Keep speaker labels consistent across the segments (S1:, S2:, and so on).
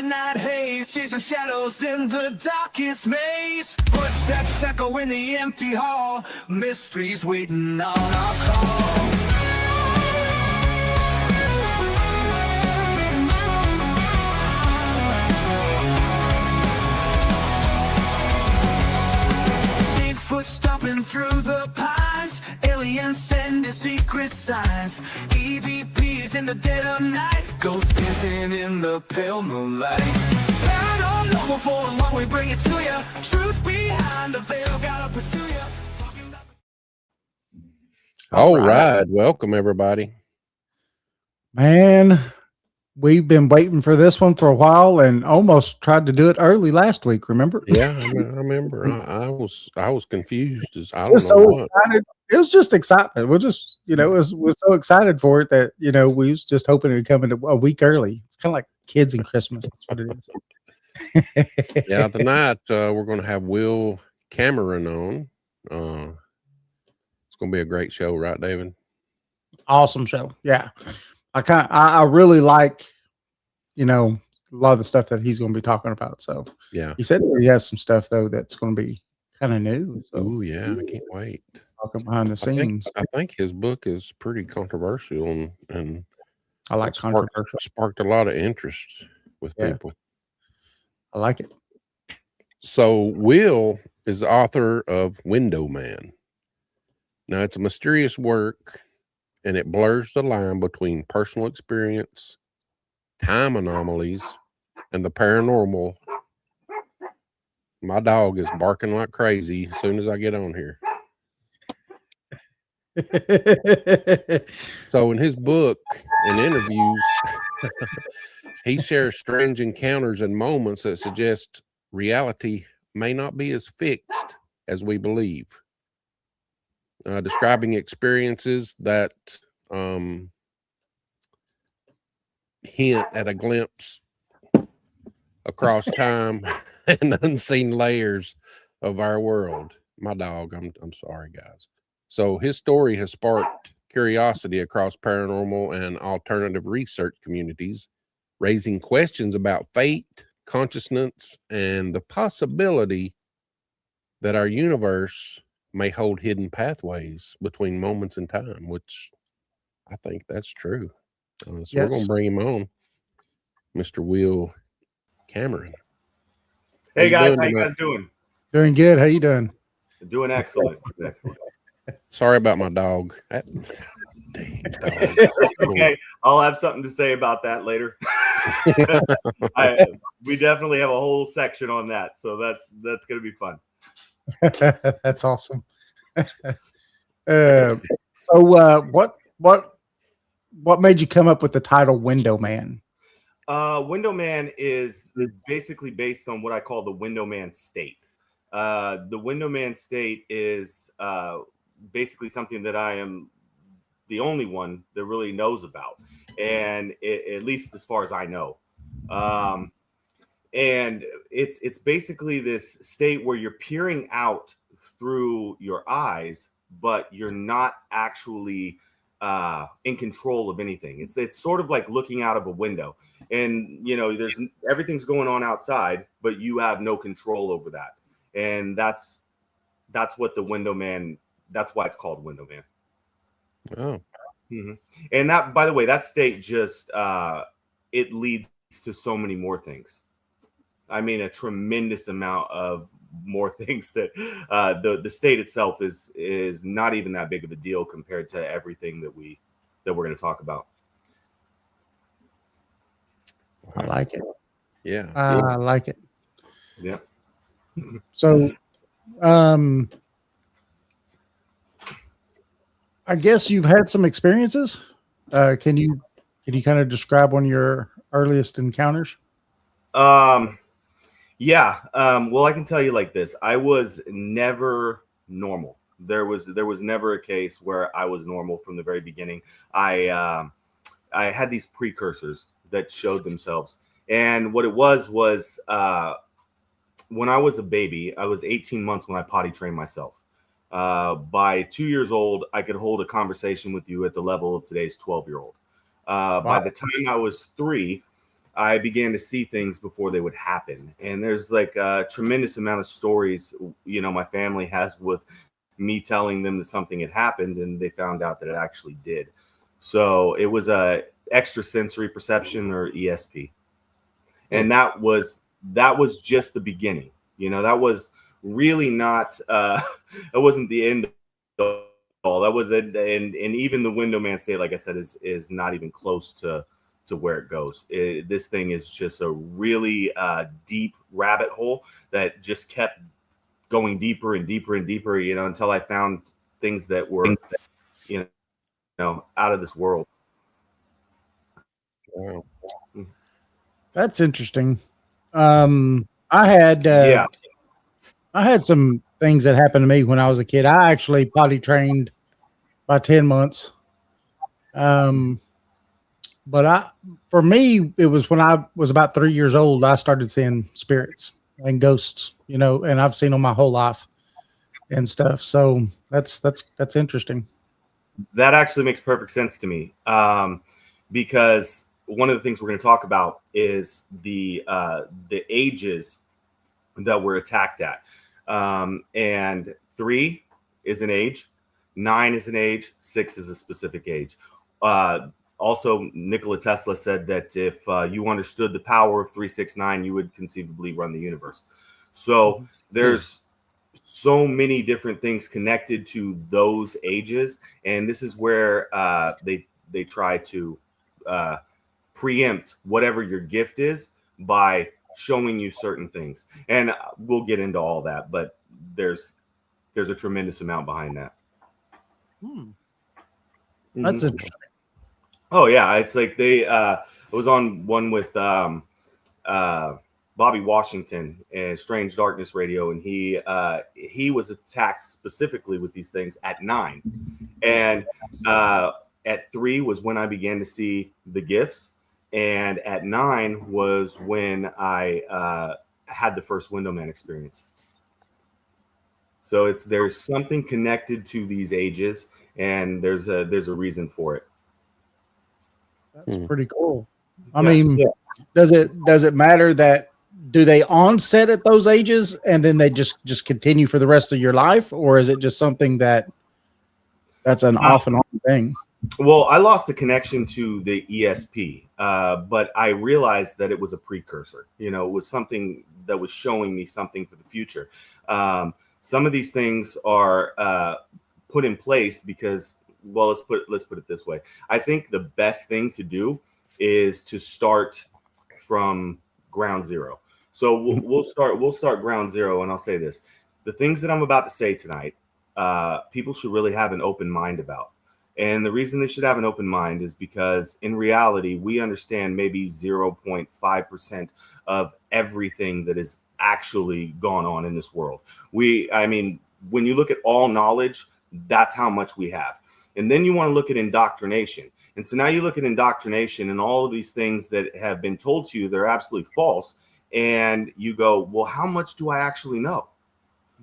S1: night haze, chasing shadows in the darkest maze. Footsteps echo in the empty hall, mysteries waiting on our call. Bigfoot stomping through the pines, aliens sending secret signs, EVPs in the dead of night, ghosts dancing in the pale moonlight. Paranormal 411, we bring it to you. Truth behind the veil, gotta pursue you.
S2: All right. Welcome, everybody.
S3: Man, we've been waiting for this one for a while and almost tried to do it early last week. Remember?
S2: Yeah, I remember. I was confused as I
S3: I
S2: don't
S3: was
S2: know
S3: so
S2: what.
S3: excited. It was just excitement. We're just, we're so excited for it that, we was just hoping it would come in a week early. It's kind of like kids and Christmas. That's what it is.
S2: Yeah, tonight we're going to have Will Camaren on. It's going to be a great show, right, David?
S3: Awesome show. Yeah. I really like, a lot of the stuff that he's going to be talking about. So
S2: yeah,
S3: he said he has some stuff though that's going to be kind of new. So
S2: oh yeah, I can't wait.
S3: Talking behind the scenes.
S2: I think his book is pretty controversial and
S3: I like controversial.
S2: Sparked a lot of interest with people.
S3: I like it.
S2: So Will is the author of Window Man. Now it's a mysterious work, and it blurs the line between personal experience, time anomalies, and the paranormal. My dog is barking like crazy as soon as I get on here. So in his book and interviews, he shares strange encounters and moments that suggest reality may not be as fixed as we believe. Describing experiences that hint at a glimpse across time and unseen layers of our world. My dog, I'm sorry, guys. So his story has sparked curiosity across paranormal and alternative research communities, raising questions about fate, consciousness, and the possibility that our universe may hold hidden pathways between moments in time, which I think that's true. So we're going to bring him on, Mr. Will Camaren.
S4: Hey guys, how you guys doing?
S3: Doing good. How you doing?
S4: Doing excellent. Excellent.
S2: Sorry about my dog. Dang dog.
S4: Okay, I'll have something to say about that later. We definitely have a whole section on that, so that's going to be fun.
S3: That's awesome. So what made you come up with the title Window Man?
S4: Window Man is basically based on what I call the Window Man state. The Window Man state is basically something that I am the only one that really knows about, and at least as far as I know. And it's basically this state where you're peering out through your eyes, but you're not actually in control of anything. It's sort of like looking out of a window, and there's everything's going on outside, but you have no control over that. And that's what the Window Man. That's why it's called Window Man.
S2: Oh,
S4: mm-hmm. And that, by the way, that state just it leads to so many more things. I mean, a tremendous amount of more things that the state itself is not even that big of a deal compared to everything that we're going to talk about.
S3: I like it.
S2: Yeah,
S3: I like it.
S4: Yeah.
S3: So, I guess you've had some experiences. Can you kind of describe one of your earliest encounters?
S4: Yeah. Well, I can tell you like this. I was never normal. There was never a case where I was normal from the very beginning. I had these precursors that showed themselves. And what it was when I was a baby, I was 18 months when I potty trained myself. By 2 years old, I could hold a conversation with you at the level of today's 12-year-old. By the time I was 3, I began to see things before they would happen. And there's like a tremendous amount of stories, my family has with me telling them that something had happened and they found out that it actually did. So it was a extrasensory perception, or ESP. And that was just the beginning. That was really not it wasn't the end of all. That was it. And even the window man state, like I said, is not even close to where it goes. This thing is just a really deep rabbit hole that just kept going deeper and deeper and deeper, until I found things that were, out of this world.
S2: Wow.
S3: That's interesting. I had some things that happened to me when I was a kid. I actually potty trained by 10 months. But for me, it was when I was about 3 years old, I started seeing spirits and ghosts, and I've seen them my whole life and stuff. So that's interesting.
S4: That actually makes perfect sense to me, because one of the things we're going to talk about is the ages that we're attacked at. And 3 is an age, 9 is an age, 6 is a specific age. Also, Nikola Tesla said that if you understood the power of 369, you would conceivably run the universe. So there's so many different things connected to those ages, and this is where they try to preempt whatever your gift is by showing you certain things. And we'll get into all that, but there's a tremendous amount behind that.
S3: That's interesting.
S4: Oh yeah, it's like they I was on one with Bobby Washington and Strange Darkness Radio, and he was attacked specifically with these things at 9, and at 3 was when I began to see the gifts, and at 9 was when I had the first window man experience. So there's something connected to these ages, and there's a reason for it.
S3: That's pretty cool. I mean, does it matter that do they onset at those ages and then they just continue for the rest of your life, or is it just something that's an off and on thing?
S4: Well, I lost the connection to the ESP, but I realized that it was a precursor. It was something that was showing me something for the future. Some of these things are put in place because, well, let's put it this way. I think the best thing to do is to start from ground zero. So we'll start ground zero, and I'll say this: the things that I'm about to say tonight, people should really have an open mind about. And the reason they should have an open mind is because in reality, we understand maybe 0.5% of everything that is actually gone on in this world. I mean, when you look at all knowledge, that's how much we have. And then you want to look at indoctrination. And so now you look at indoctrination and all of these things that have been told to you, they're absolutely false. And you go, well, how much do I actually know?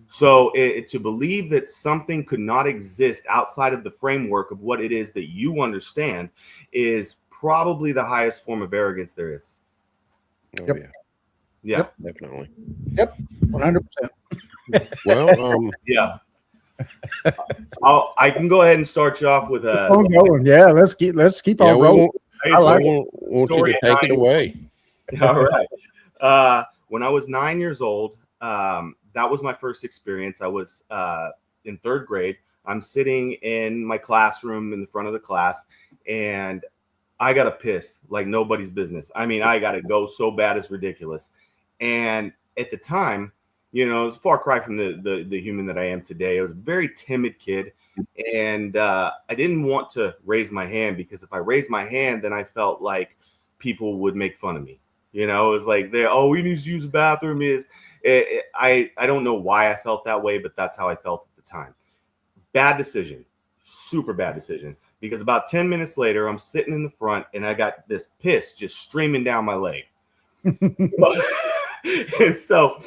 S4: So to believe that something could not exist outside of the framework of what it is that you understand is probably the highest form of arrogance there is.
S2: Oh,
S3: Yep.
S4: Yeah.
S3: Yep.
S2: Definitely.
S3: Yep. 100%.
S2: Well,
S4: Yeah. I can go ahead and start you off with a.
S3: Keep on going. Yeah, let's keep on rolling.
S2: I want you to take it away.
S4: All right. When I was 9 years old, that was my first experience. I was in 3rd grade. I'm sitting in my classroom in the front of the class, and I got to piss like nobody's business. I mean, I got to go so bad it's ridiculous. And at the time, it was a far cry from the human that I am today. I was a very timid kid, and I didn't want to raise my hand because if I raised my hand, then I felt like people would make fun of me. It was like, we need to use the bathroom. I don't know why I felt that way, but that's how I felt at the time. Bad decision, super bad decision. Because about 10 minutes later, I'm sitting in the front, and I got this piss just streaming down my leg. And so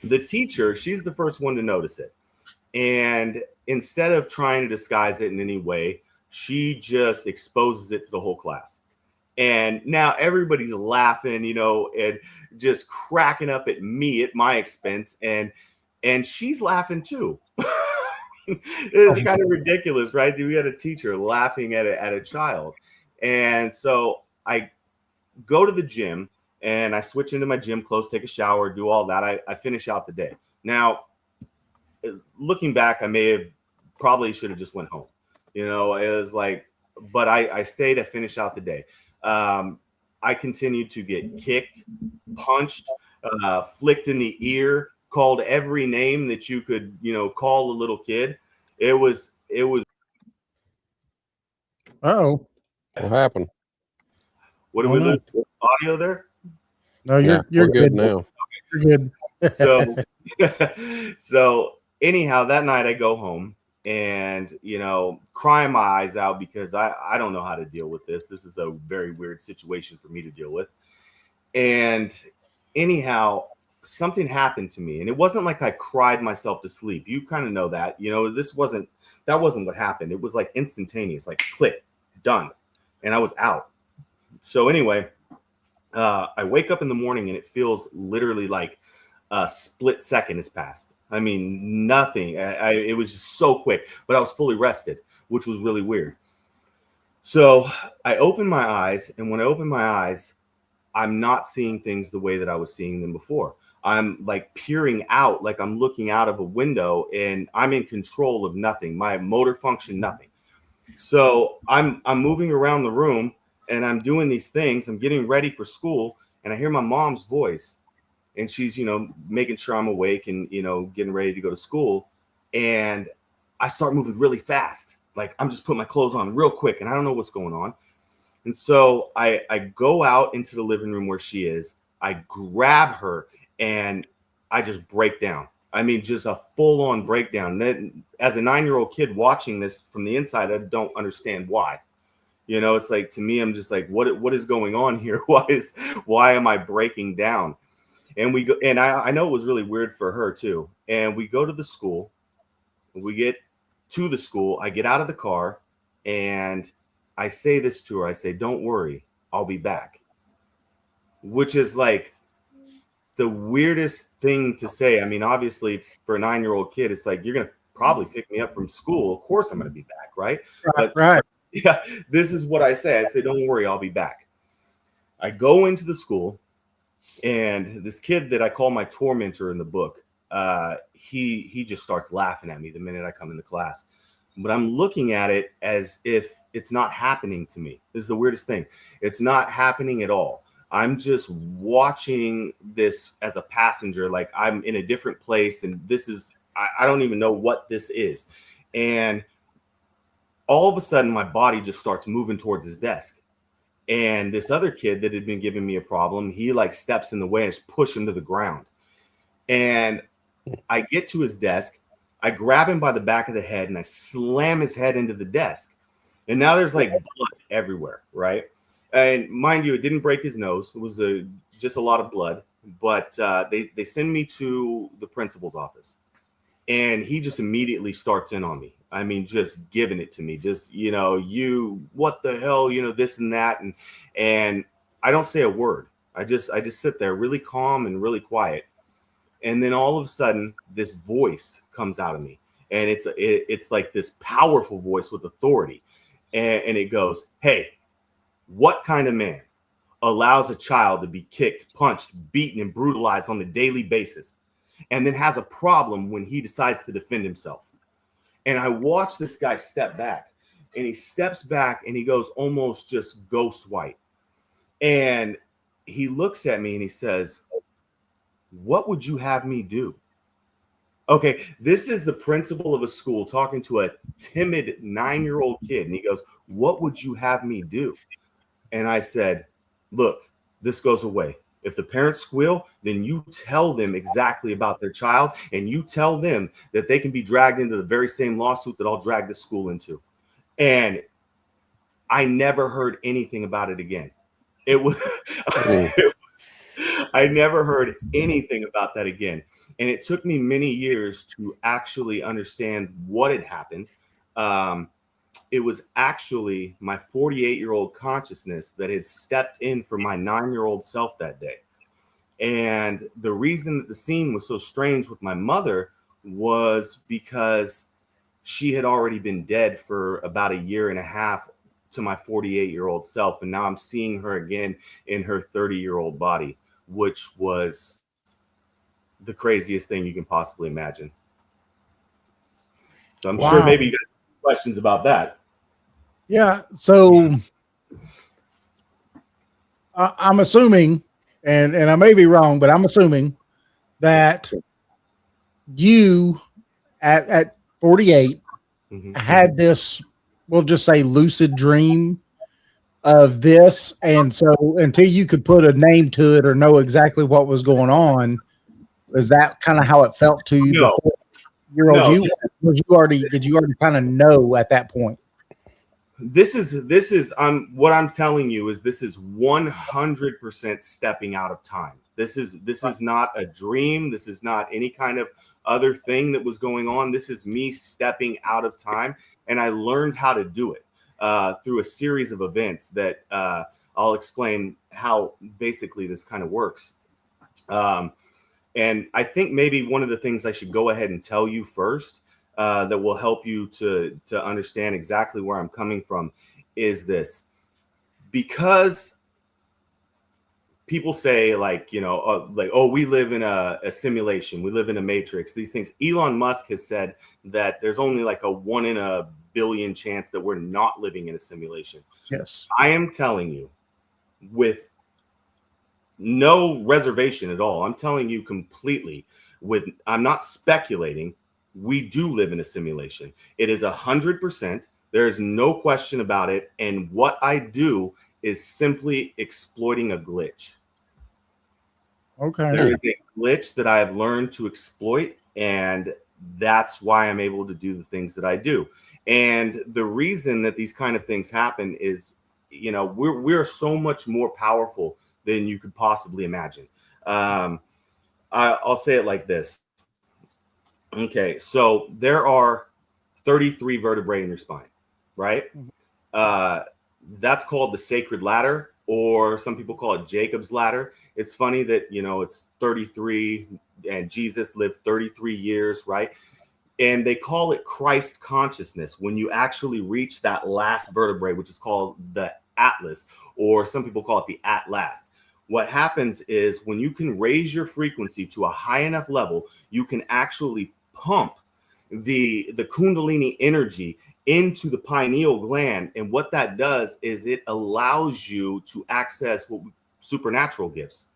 S4: the teacher, she's the first one to notice it. And instead of trying to disguise it in any way, she just exposes it to the whole class. And now everybody's laughing, you know, and just cracking up at me at my expense. And she's laughing too. It's kind of ridiculous, right? We had a teacher laughing at a child. And so I go to the gym and I switch into my gym clothes, take a shower, do all that. I finish out the day. Now, looking back, I may have probably should have just went home. You know, it was like, but I stayed, I finished out the day. I continued to get kicked, punched, flicked in the ear, called every name that you could, you know, call a little kid. It was.
S3: Oh,
S2: What happened?
S4: What did we lose? Audio there?
S3: No, you're
S2: we're good
S3: good
S2: now.
S3: You're good.
S4: So, so anyhow, that night I go home and, you know, crying my eyes out because I don't know how to deal with this. This is a very weird situation for me to deal with. And anyhow, something happened to me, and it wasn't like I cried myself to sleep. You kind of know that, you know, that wasn't what happened. It was like instantaneous, like click, done. And I was out. So anyway, I wake up in the morning and it feels literally like a split second has passed. I mean, nothing. It was just so quick, but I was fully rested, which was really weird. So I opened my eyes, and when I opened my eyes, I'm not seeing things the way that I was seeing them before. I'm like peering out, like I'm looking out of a window, and I'm in control of nothing. My motor function, nothing. So I'm moving around the room and I'm doing these things. I'm getting ready for school, and I hear my mom's voice, and she's, you know, making sure I'm awake and, you know, getting ready to go to school. And I start moving really fast. Like I'm just putting my clothes on real quick, and I don't know what's going on. And so I go out into the living room where she is. I grab her and I just break down. I mean, just a full-on breakdown. Then, as a 9-year-old kid watching this from the inside, I don't understand why. You know, it's like, to me, I'm just like, what is going on here? Why am I breaking down? And we go, and I know it was really weird for her too. And we go to the school. We get to the school. I get out of the car and I say this to her. I say, "Don't worry, I'll be back." Which is like the weirdest thing to say. I mean, obviously for a 9-year-old kid, it's like, you're going to probably pick me up from school. Of course I'm going to be back. Right. But
S3: Right.
S4: yeah, this is what I say. I say, "Don't worry, I'll be back." I go into the school, and this kid that I call my tormentor in the book, he just starts laughing at me the minute I come into class. But I'm looking at it as if it's not happening to me. This is the weirdest thing. It's not happening at all. I'm just watching this as a passenger, like I'm in a different place, and this is, I don't even know what this is. And all of a sudden, my body just starts moving towards his desk. And this other kid that had been giving me a problem, he like steps in the way and just push him to the ground. And I get to his desk, I grab him by the back of the head, and I slam his head into the desk. And now there's like blood everywhere, right? And mind you, it didn't break his nose. It was just a lot of blood. But they send me to the principal's office. And he just immediately starts in on me. I mean, just giving it to me. Just, you know, what the hell, you know, this and that. And I don't say a word. I just sit there really calm and really quiet. And then all of a sudden, this voice comes out of me. And it's like this powerful voice with authority. And it goes, "Hey, what kind of man allows a child to be kicked, punched, beaten, and brutalized on a daily basis, and then has a problem when he decides to defend himself?" And I watch this guy step back, and he steps back and he goes almost just ghost white. And he looks at me and he says, "What would you have me do?" Okay, this is the principal of a school talking to a timid 9-year-old kid. And he goes, "What would you have me do?" And I said, "Look, this goes away. If the parents squeal, then you tell them exactly about their child, and you tell them that they can be dragged into the very same lawsuit that I'll drag this school into." And I never heard anything about it again. It was, I never heard anything about that again. And it took me many years to actually understand what had happened. it was actually my 48-year-old consciousness that had stepped in for my 9-year-old self that day. And the reason that the scene was so strange with my mother was because she had already been dead for about a year and a half to my 48-year-old self. And now I'm seeing her again in her 30-year-old body, which was the craziest thing you can possibly imagine. So I'm sure maybe you got questions about that.
S3: Yeah. So I'm assuming, and I may be wrong, but I'm assuming that you at 48 had this, we'll just say, lucid dream of this. And so until you could put a name to it or know exactly what was going on, is that kind of how it felt to you?
S4: No.
S3: The 4-year-old you? Did you already kind of know at that point?
S4: This is what I'm telling you is this is 100% stepping out of time. This is not a dream. This is not any kind of other thing that was going on. This is me stepping out of time, and I learned how to do it through a series of events that I'll explain how basically this kind of works. And I think maybe one of the things I should go ahead and tell you first that will help you to understand exactly where I'm coming from is this. Because people say, like, you know, oh, we live in a simulation, we live in a matrix, these things. Elon Musk has said that there's only like a 1 in a billion chance that we're not living in a simulation.
S3: Yes.
S4: I am telling you with no reservation at all. I'm telling you completely I'm not speculating. We do live in a simulation. It is 100%. There is no question about it. And what I do is simply exploiting a glitch.
S3: Okay.
S4: There is a glitch that I have learned to exploit, and that's why I'm able to do the things that I do. And the reason that these kind of things happen is, you know, we're so much more powerful than you could possibly imagine. I'll say it like this. Okay, so there are 33 vertebrae in your spine, right? That's called the sacred ladder, or some people call it Jacob's ladder. It's funny that, you know, it's 33 and Jesus lived 33 years, right? And they call it Christ consciousness when you actually reach that last vertebrae, which is called the atlas, or some people call it the at last. What happens is when you can raise your frequency to a high enough level, you can actually pump the Kundalini energy into the pineal gland. And what that does is it allows you to access supernatural gifts,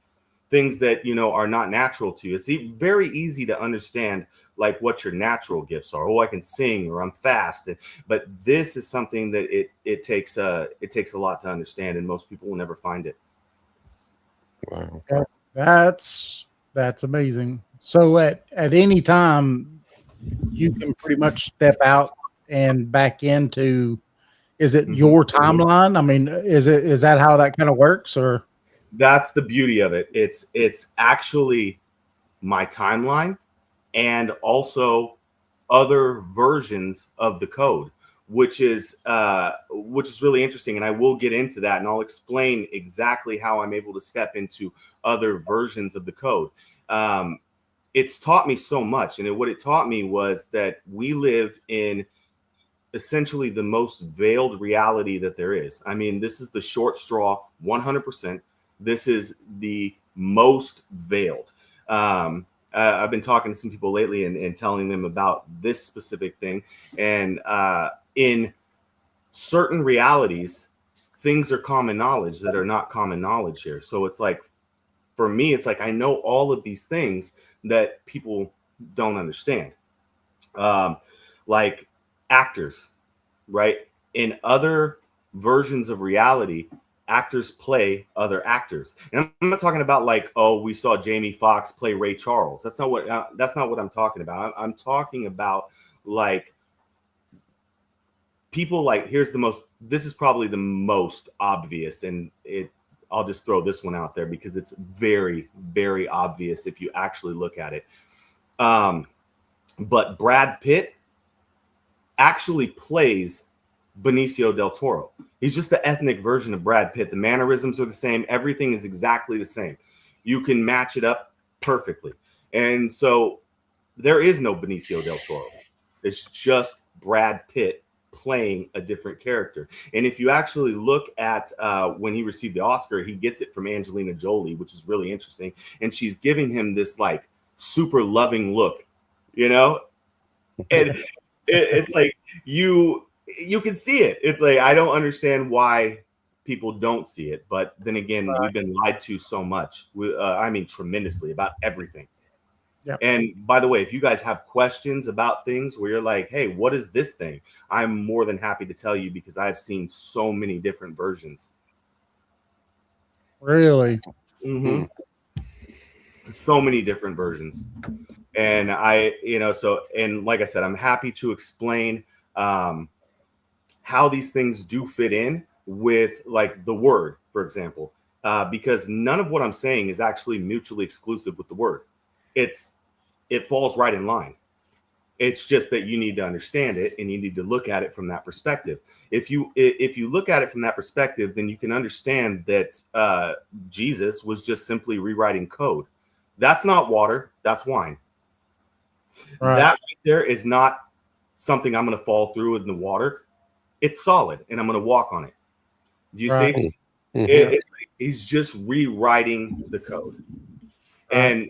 S4: things that, you know, are not natural to you. It's very easy to understand like what your natural gifts are. Oh, I can sing, or I'm fast. But this is something that it takes a lot to understand, and most people will never find it.
S2: Wow.
S3: That's amazing. So at any time you can pretty much step out and back into, is it your timeline? I mean, is that how that kind of works? Or
S4: that's the beauty of it. It's actually my timeline and also other versions of the code, which is really interesting. And I will get into that, and I'll explain exactly how I'm able to step into other versions of the code. It's taught me so much. And what it taught me was that we live in essentially the most veiled reality that there is. I mean, this is the short straw, 100%. This is the most veiled. I've been talking to some people lately and telling them about this specific thing. And in certain realities, things are common knowledge that are not common knowledge here. So it's like, for me, it's like I know all of these things that people don't understand. Like actors, right? In other versions of reality, actors play other actors. And I'm not talking about like, oh, we saw Jamie Foxx play Ray Charles. That's not what I'm talking about. I'm talking about like people like, this is probably the most obvious, and I'll just throw this one out there because it's very, very obvious if you actually look at it. But Brad Pitt actually plays Benicio del Toro. He's just the ethnic version of Brad Pitt. The mannerisms are the same. Everything is exactly the same. You can match it up perfectly. And so there is no Benicio del Toro. It's just Brad Pitt playing a different character. And if you actually look at when he received the Oscar, he gets it from Angelina Jolie, which is really interesting. And she's giving him this like super loving look, you know? And it's like you can see it. It's like, I don't understand why people don't see it. But then again, we've been lied to so much. I mean, tremendously about everything.
S3: Yeah.
S4: And by the way, if you guys have questions about things where you're like, hey, what is this thing? I'm more than happy to tell you because I've seen so many different versions.
S3: Really?
S4: Mm-hmm. So many different versions. And and like I said, I'm happy to explain how these things do fit in with like the word, for example, because none of what I'm saying is actually mutually exclusive with the word. It falls right in line. It's just that you need to understand it and you need to look at it from that perspective. If you look at it from that perspective, then you can understand that Jesus was just simply rewriting code. That's not water, that's wine. Right. That right there is not something I'm going to fall through in the water. It's solid and I'm going to walk on it. Do you see? Mm-hmm. It's like he's just rewriting the code. And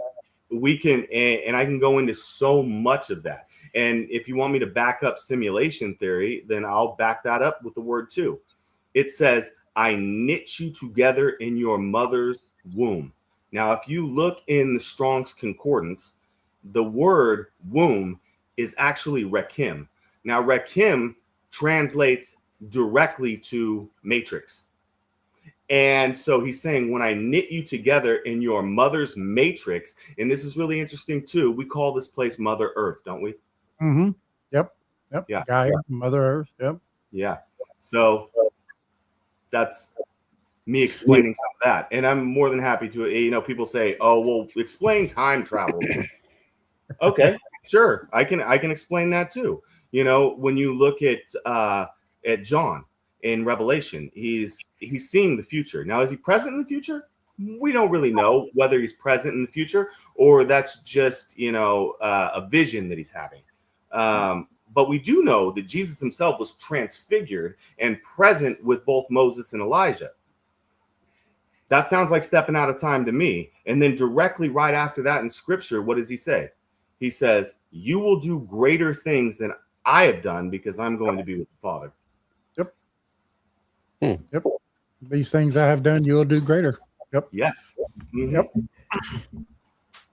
S4: we can, and I can go into so much of that. And if you want me to back up simulation theory, then I'll back that up with the word too. It says, I knit you together in your mother's womb. Now, if you look in the Strong's Concordance, the word womb is actually rekim. Now, rekim translates directly to matrix. And so he's saying, when I knit you together in your mother's matrix, and this is really interesting too, we call this place Mother Earth, don't we?
S3: Mm-hmm. Yep.
S4: Yeah.
S3: Gaia, Mother Earth. Yep.
S4: Yeah. So that's me explaining some of that. And I'm more than happy to, people say, oh, well, explain time travel. Okay, sure. I can explain that too. When you look at John in Revelation, he's seeing the future. Now, is he present in the future? We don't really know whether he's present in the future or that's just, a vision that he's having. But we do know that Jesus himself was transfigured and present with both Moses and Elijah. That sounds like stepping out of time to me. And then directly right after that in scripture, what does he say? He says, you will do greater things than I have done because I'm going to be with the Father.
S3: Yep. Yep. These things I have done, you will do greater. Yep.
S4: Yes. Mm-hmm.
S3: Yep.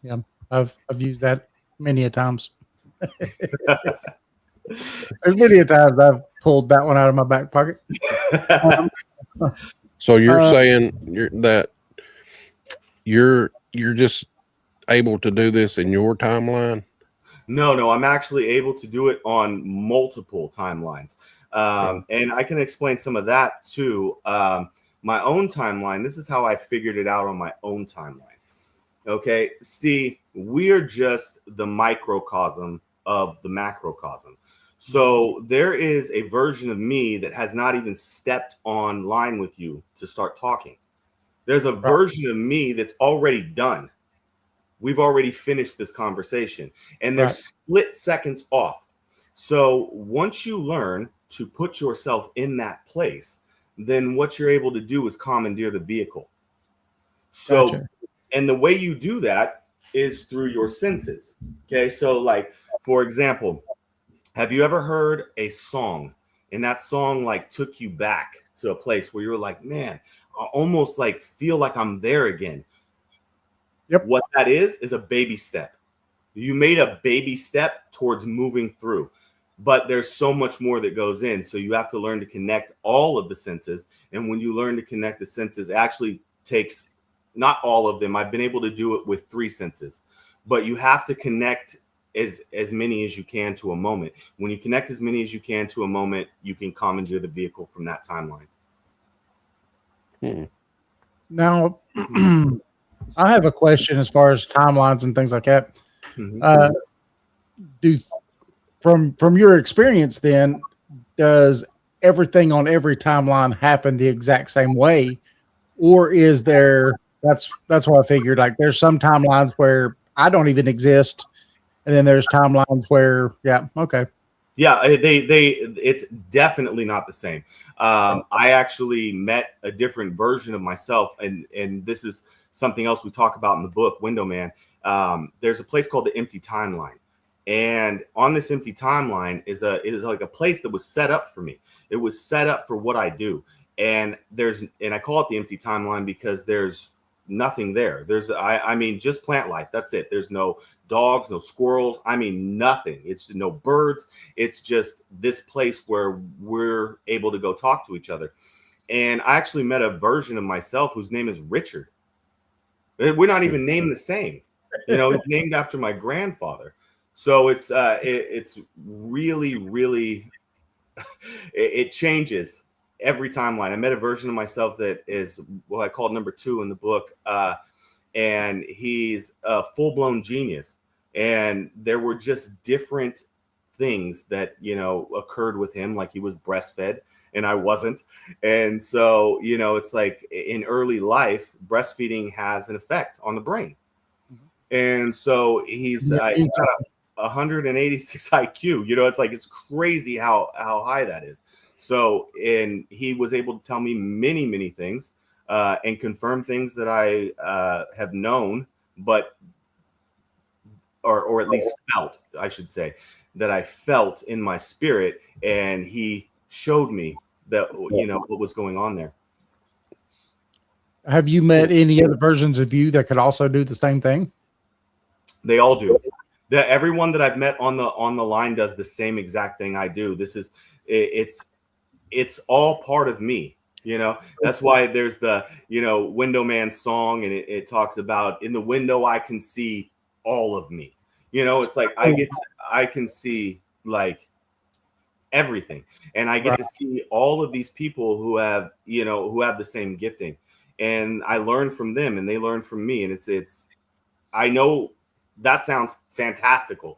S3: Yeah. I've used that many a times. There's many a times I've pulled that one out of my back pocket.
S2: So you're saying you're just able to do this in your timeline?
S4: No, I'm actually able to do it on multiple timelines. And I can explain some of that too. My own timeline, this is how I figured it out on my own timeline. Okay, see, we are just the microcosm of the macrocosm. So there is a version of me that has not even stepped on line with you to start talking. There's a version of me that's already done. We've already finished this conversation and they're split seconds off. So once you learn to put yourself in that place, then what you're able to do is commandeer the vehicle. So, and the way you do that is through your senses. Okay. So like, for example, have you ever heard a song and that song like took you back to a place where you were like, man, I almost like feel like I'm there again.
S3: Yep.
S4: What that is a baby step. You made a baby step towards moving through, but there's so much more that goes in. So you have to learn to connect all of the senses. And when you learn to connect the senses, it actually takes not all of them. I've been able to do it with 3 senses, but you have to connect as many as you can to a moment. When you connect as many as you can to a moment, you can commandeer the vehicle from that timeline.
S3: Now, I have a question as far as timelines and things like that. Mm-hmm. From your experience, then, does everything on every timeline happened the exact same way, or is there? That's what I figured. Like, there's some timelines where I don't even exist, and then there's timelines where, yeah, okay,
S4: Yeah, it's definitely not the same. I actually met a different version of myself, and this is something else we talk about in the book, Window Man. There's a place called the Empty Timeline, and on this empty timeline is like a place that was set up for me. It was set up for what I do, and I call it the Empty Timeline because there's nothing there. I mean, just plant life. That's it. There's no dogs, no squirrels. I mean, nothing. It's no birds. It's just this place where we're able to go talk to each other. And I actually met a version of myself whose name is Richard. We're not even named the same. It's named after my grandfather. So it's really, really, it changes every timeline. I met a version of myself that is what I call number 2 in the book. And he's a full-blown genius. And there were just different things that, occurred with him, like he was breastfed and I wasn't. And so, it's like in early life, breastfeeding has an effect on the brain. And so he's got 186 IQ. It's like, it's crazy how high that is. So, and he was able to tell me many, many things and confirm things that I have known, or at least felt, I should say, that I felt in my spirit. And he showed me that, what was going on there.
S3: Have you met any other versions of you that could also do the same thing?
S4: They all do. Everyone that I've met on the line does the same exact thing I do. It's all part of me. That's why there's the, Window Man song, and it talks about, in the window I can see all of me. It's like I can see like everything, and I get to see all of these people who have the same gifting, and I learn from them and they learn from me. And it's I know that sounds fantastical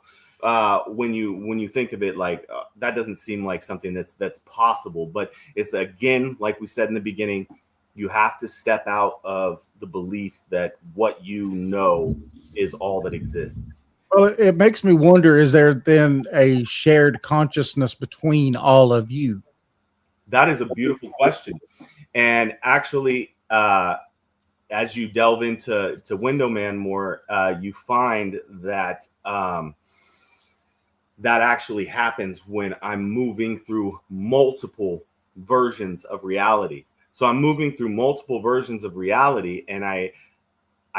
S4: when you think of it, like that doesn't seem like something that's possible, but it's, again, like we said in the beginning, you have to step out of the belief that what you know is all that exists.
S3: Well, it makes me wonder, is there then a shared consciousness between all of you?
S4: That is a beautiful question. And actually, as you delve into Window Man more, you find that that actually happens when I'm moving through multiple versions of reality. So I'm moving through multiple versions of reality, and I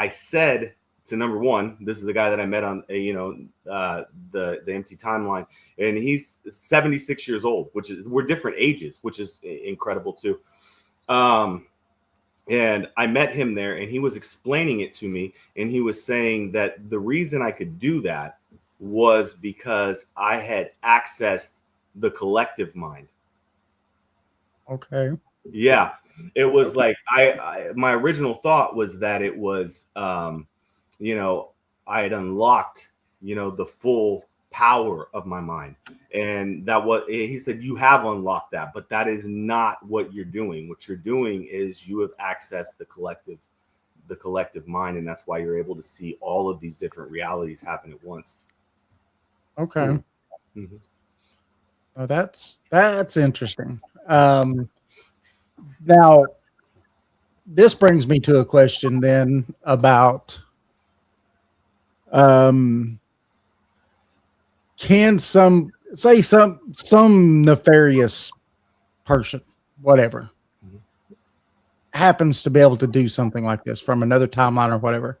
S4: said to number 1, this is the guy that I met on the Empty Timeline, and he's 76 years old, we're different ages, which is incredible too. And I met him there, and he was explaining it to me, and he was saying that the reason I could do that was because I had accessed the collective mind.
S3: Okay.
S4: Yeah. It was like, my original thought was that it was, I had unlocked, the full power of my mind. And he said, you have unlocked that, but that is not what you're doing. What you're doing is you have accessed the collective mind. And that's why you're able to see all of these different realities happen at once.
S3: Okay.
S4: Mm-hmm.
S3: Oh, that's interesting. Now, this brings me to a question then about can some nefarious person, whatever, happens to be able to do something like this from another timeline or whatever,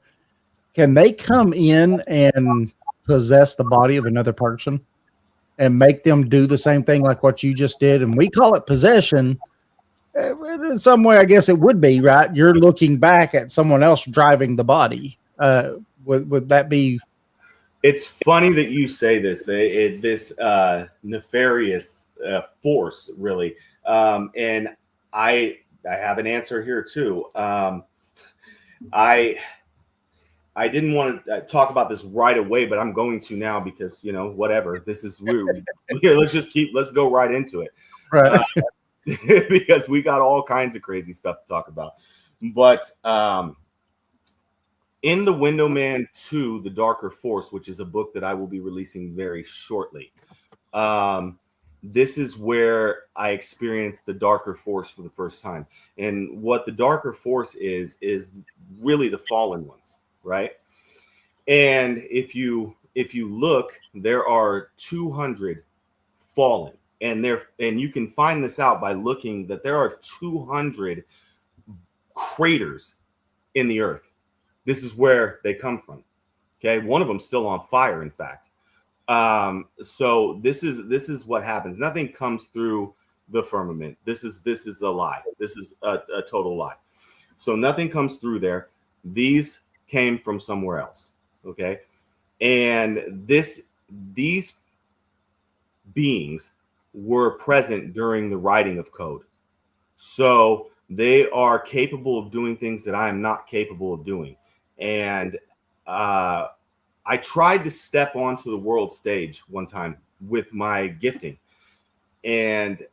S3: can they come in and possess the body of another person and make them do the same thing like what you just did? And we call it possession. In some way, I guess it would be, right? You're looking back at someone else driving the body. Would that be?
S4: It's funny that you say this. This nefarious force, really, and I have an answer here too. I didn't want to talk about this right away, but I'm going to now because whatever. This is weird. Let's go right into it.
S3: Right.
S4: Because we got all kinds of crazy stuff to talk about. But in The Window Man 2, The Darker Force, which is a book that I will be releasing very shortly, this is where I experienced the Darker Force for the first time. And what the Darker Force is really the fallen ones, right? And if you look, there are 200 fallen, and you can find this out by looking that there are 200 craters in the earth. This is where they come from. Okay, one of them still on fire, in fact. So this is what happens. Nothing comes through the firmament. This is a lie. This is a total lie. So nothing comes through there. These came from somewhere else. Okay, and these beings were present during the writing of code. So they are capable of doing things that I am not capable of doing. And I tried to step onto the world stage one time with my gifting, and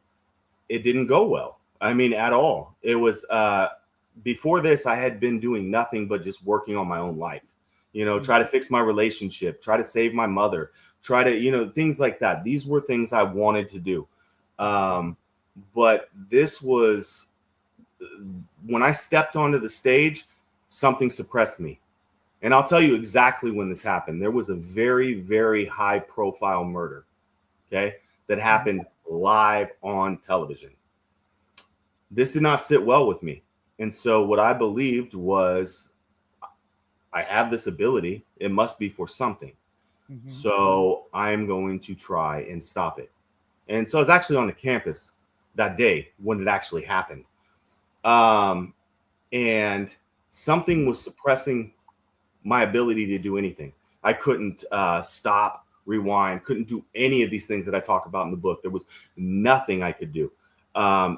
S4: it didn't go well. I mean, at all. It was before this, I had been doing nothing but just working on my own life. You know, try to fix my relationship, try to save my mother, try to, you know, things like that. These were things I wanted to do. But this was, when I stepped onto the stage, something suppressed me. And I'll tell you exactly when this happened. There was a very, very high profile murder, okay, that happened live on television. This did not sit well with me. And so what I believed was, I have this ability. It must be for something. Mm-hmm. So I'm going to try and stop it. And so I was actually on the campus that day when it actually happened. And something was suppressing my ability to do anything. I couldn't stop, rewind, couldn't do any of these things that I talk about in the book. There was nothing I could do.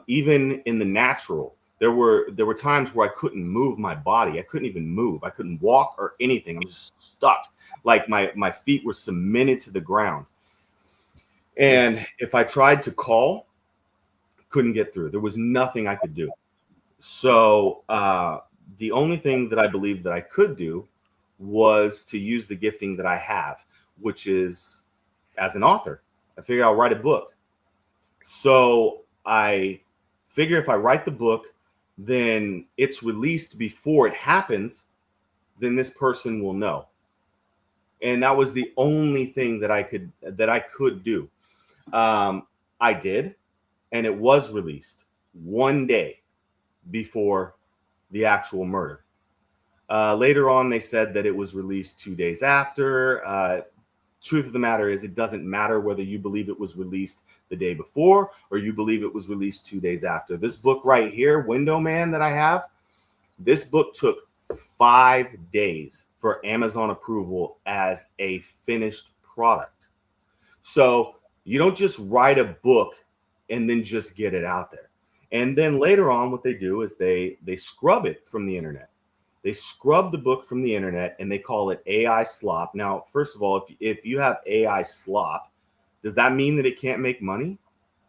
S4: Even in the natural, there were times where I couldn't move my body. I couldn't even move. I couldn't walk or anything. I'm just stuck. Like my feet were cemented to the ground. And if I tried to call, couldn't get through. There was nothing I could do. So the only thing that I believed that I could do was to use the gifting that I have, which is as an author. I figured I'll write a book. So I figure if I write the book, then it's released before it happens, then this person will know. And that was the only thing that I could do. I did, and it was released one day before the actual murder. Later on, they said that it was released 2 days after. Truth of the matter is, it doesn't matter whether you believe it was released the day before or you believe it was released 2 days after. This book right here, Window Man, that I have, this book took 5 days for Amazon approval as a finished product. So you don't just write a book and then just get it out there. And then later on, what they do is they scrub it from the internet. They scrub the book from the internet and they call it AI slop. Now, first of all, if you have AI slop, does that mean that it can't make money?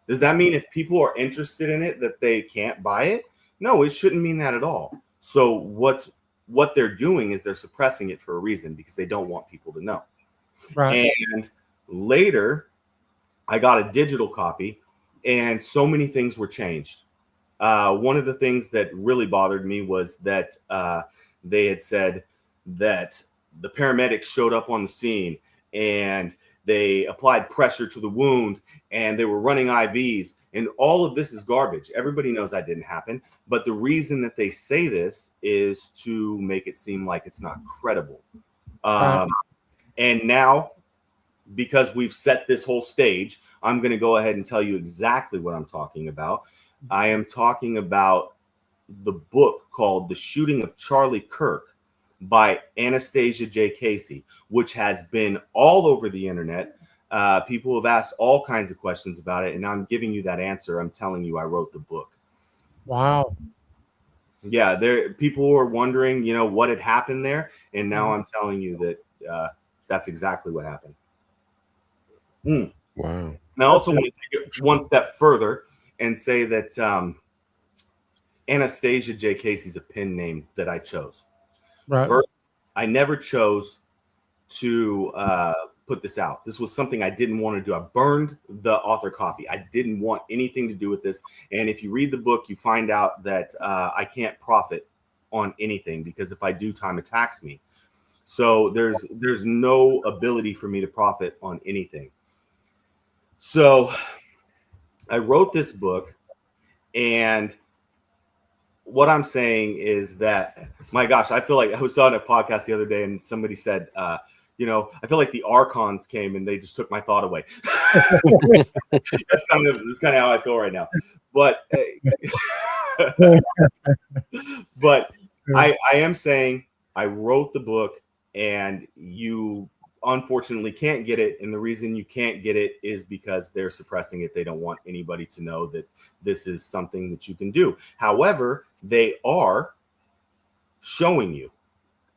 S4: Does that mean if people are interested in it that they can't buy it? No, it shouldn't mean that at all. So what they're doing is they're suppressing it for a reason, because they don't want people to know. Right. And later, I got a digital copy, and so many things were changed. One of the things that really bothered me was that they had said that the paramedics showed up on the scene and they applied pressure to the wound and they were running IVs, and all of this is garbage. Everybody knows that didn't happen. But the reason that they say this is to make it seem like it's not credible. And now, because we've set this whole stage, I'm going to go ahead and tell you exactly what I'm talking about. I am talking about the book called The Shooting of Charlie Kirk by Anastasia J. Casey, which has been all over the internet. People have asked all kinds of questions about it, and I'm giving you that answer. I'm telling you I wrote the book.
S3: Wow.
S4: Yeah, people were wondering, what had happened there, and now I'm telling you that that's exactly what happened.
S2: Wow.
S4: And I also want to take it one step further. and say that Anastasia J. Casey's a pen name that I chose.
S3: Right.
S4: First, I never chose to put this out. This was something I didn't want to do. I burned the author copy. I didn't want anything to do with this. And if you read the book, you find out that I can't profit on anything, because if I do, time attacks me. So there's no ability for me to profit on anything. So I wrote this book, and what I'm saying is that, my gosh, I feel like I was on a podcast the other day and somebody said, you know, I feel like the Archons came and they just took my thought away. That's kind of how I feel right now. But but I am saying I wrote the book, and you unfortunately can't get it. And the reason you can't get it is because they're suppressing it. They don't want anybody to know that this is something that you can do. However, they are showing you.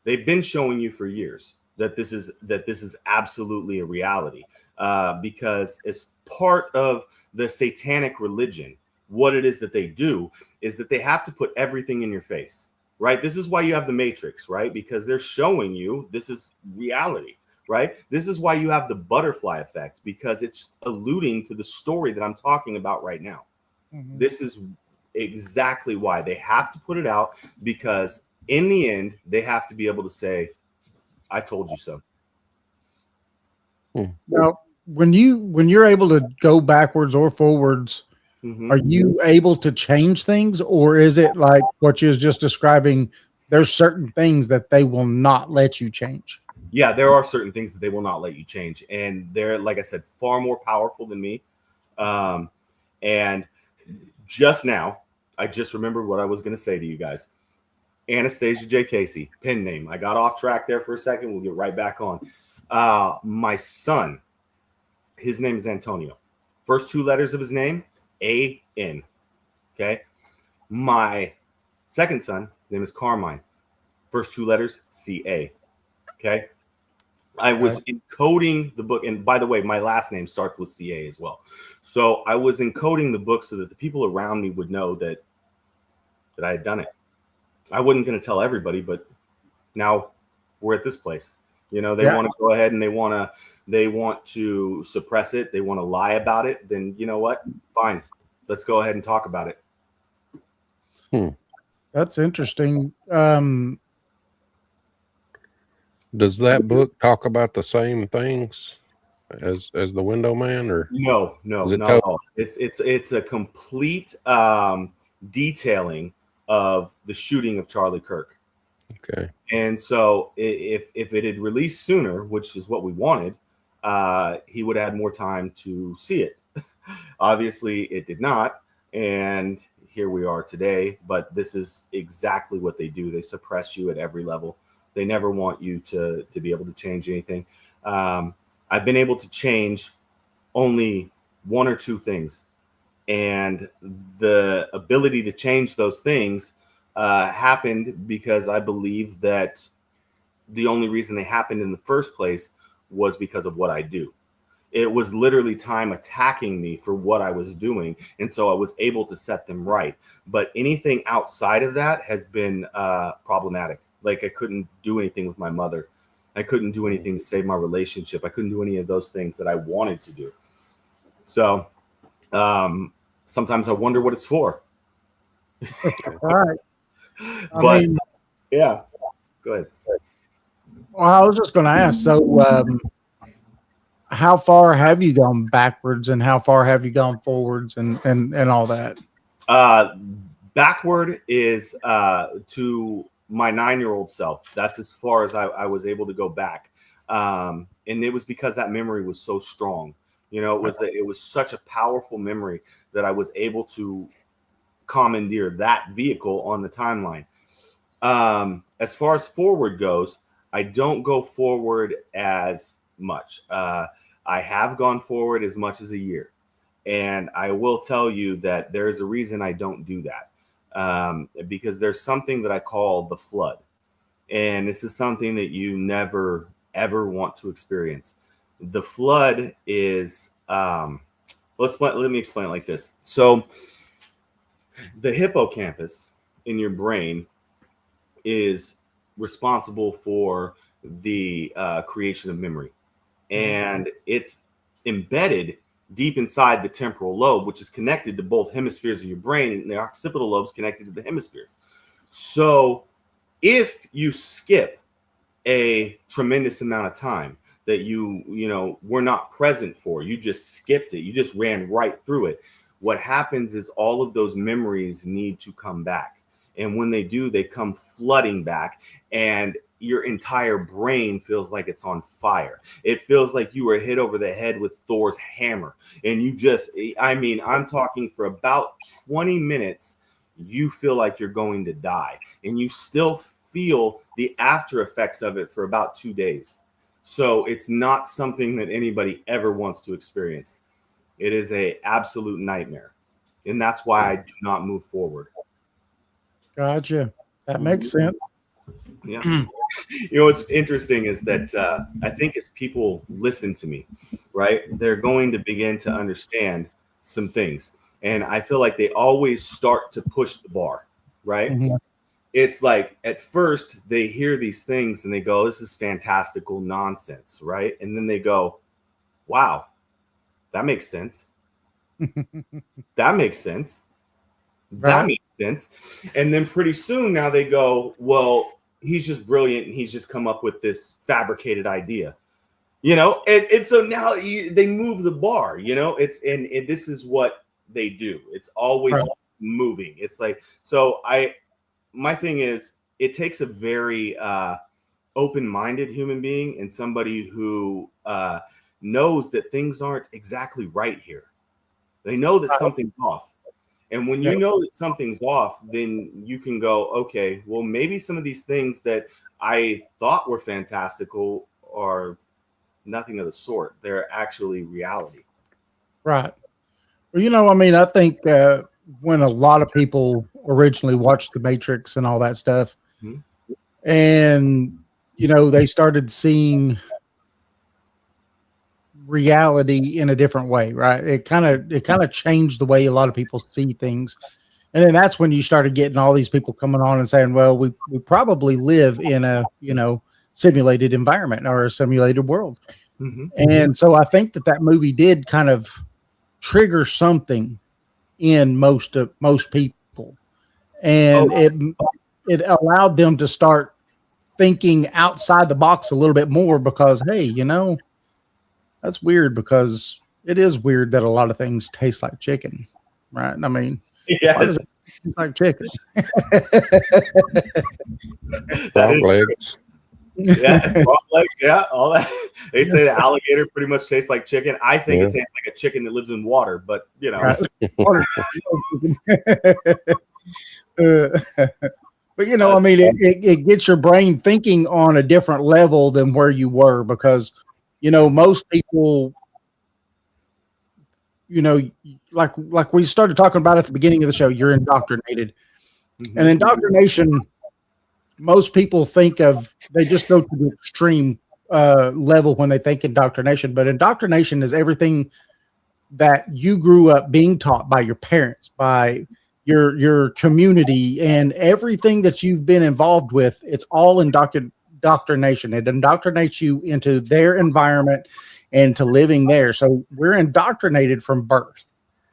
S4: They've been showing you for years that this is absolutely a reality, because as part of the satanic religion, what it is that they do is that they have to put everything in your face, right? This is why you have the Matrix, right? Because they're showing you this is reality, right? This is why you have the butterfly effect, because it's alluding to the story that I'm talking about right now. Mm-hmm. This is exactly why they have to put it out, because in the end, they have to be able to say, I told you so.
S3: Now, when you're able to go backwards or forwards, mm-hmm. Are you able to change things, or is it like what you was just describing? There's certain things that they will not let you change.
S4: Yeah, there are certain things that they will not let you change, and they're, like I said, far more powerful than me. And just now, I just remembered what I was going to say to you guys. Anastasia J. Casey, pen name. I got off track there for a second. We'll get right back on. My son, his name is Antonio. First two letters of his name, A-N. Okay. My second son, his name is Carmine. First two letters, C-A. Okay. I was encoding the book. And by the way, my last name starts with C-A as well. So I was encoding the book so that the people around me would know that I had done it. I wasn't going to tell everybody, but now we're at this place. You know, they want to go ahead and they want to suppress it. They want to lie about it. Then you know what? Fine. Let's go ahead and talk about it.
S3: That's interesting.
S2: Does that book talk about the same things as the Window Man, or
S4: no, not at all. It's a complete detailing of the shooting of Charlie Kirk.
S2: Okay.
S4: And so if it had released sooner, which is what we wanted, he would have had more time to see it. Obviously, it did not. And here we are today. But this is exactly what they do. They suppress you at every level. They never want you to be able to change anything. I've been able to change only one or two things. And the ability to change those things happened because I believe that the only reason they happened in the first place was because of what I do. It was literally time attacking me for what I was doing. And so I was able to set them right. But anything outside of that has been problematic. Like I couldn't do anything with my mother. I couldn't do anything to save my relationship. I couldn't do any of those things that I wanted to do. So sometimes I wonder what it's for.
S3: All right.
S4: But yeah, go ahead.
S3: Well, I was just going to ask, so how far have you gone backwards and how far have you gone forwards and all that?
S4: Backward is to my 9-year-old self. That's as far as I was able to go back. And it was because that memory was so strong. You know, it was such a powerful memory that I was able to commandeer that vehicle on the timeline. As far as forward goes, I don't go forward as much. I have gone forward as much as a year. And I will tell you that there's a reason I don't do that. Because there's something that I call the flood. And this is something that you never, ever want to experience. The flood is, let's let me explain it like this. So the hippocampus in your brain is responsible for the creation of memory, and it's embedded deep inside the temporal lobe, which is connected to both hemispheres of your brain, and the occipital lobe is connected to the hemispheres. So if you skip a tremendous amount of time that you were not present for, you just skipped it, you just ran right through it, what happens is all of those memories need to come back. And when they do, they come flooding back, and your entire brain feels like it's on fire. It feels like you were hit over the head with Thor's hammer. And I'm talking for about 20 minutes, you feel like you're going to die. And you still feel the after effects of it for about 2 days. So it's not something that anybody ever wants to experience. It is an absolute nightmare. And that's why I do not move forward.
S3: Gotcha. That makes sense.
S4: Yeah. What's interesting is that I think as people listen to me, right, they're going to begin to understand some things. And I feel like they always start to push the bar, right? Mm-hmm. It's like at first they hear these things and they go, this is fantastical nonsense, right? And then they go, wow, that makes sense. That makes sense. That makes sense. And then pretty soon now they go, well, he's just brilliant and he's just come up with this fabricated idea, and so now they move the bar, and this is what they do. It's always moving. It's like, so my thing is, it takes a very open-minded human being and somebody who knows that things aren't exactly right here. They know that something's off. And when you know that something's off, then you can go, okay, well, maybe some of these things that I thought were fantastical are nothing of the sort. They're actually reality.
S3: Right. Well, I think when a lot of people originally watched The Matrix and all that stuff, and, they started seeing reality in a different way, right? It kind of changed the way a lot of people see things. And then that's when you started getting all these people coming on and saying, well, we probably live in a, simulated environment or a simulated world. Mm-hmm. And so I think that movie did kind of trigger something in most people. And it allowed them to start thinking outside the box a little bit more because, hey, that's weird, because it is weird that a lot of things taste like chicken, right? I mean,
S4: yes.
S3: Why does it taste like chicken?
S2: Frog legs.
S4: Frog legs, all that. They say the alligator pretty much tastes like chicken. I think it tastes like a chicken that lives in water, but But it gets your brain thinking on a different level than where you were, because most people, like we started talking about at the beginning of the show, you're indoctrinated. Mm-hmm. And indoctrination, most people they just go to the extreme level when they think indoctrination. But indoctrination is everything that you grew up being taught by your parents, by your community, and everything that you've been involved with. It's all indoctrination. It indoctrinates you into their environment and to living there. So we're indoctrinated from birth.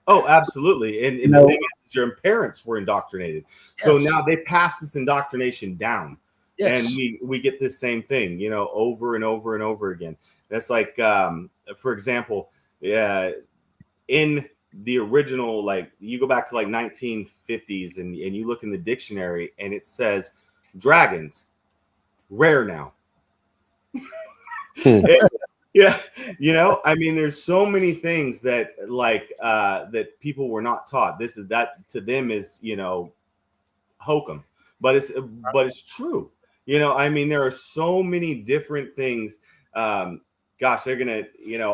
S4: Oh, absolutely. And the thing is, your parents were indoctrinated. Yes. So now they pass this indoctrination down. Yes. And we get this same thing, over and over and over again. That's like, for example, in the original, like, you go back to like 1950s and you look in the dictionary and it says dragons, rare now. There's so many things that that people were not taught. That to them is hokum, but it's true. There are so many different things. They're gonna,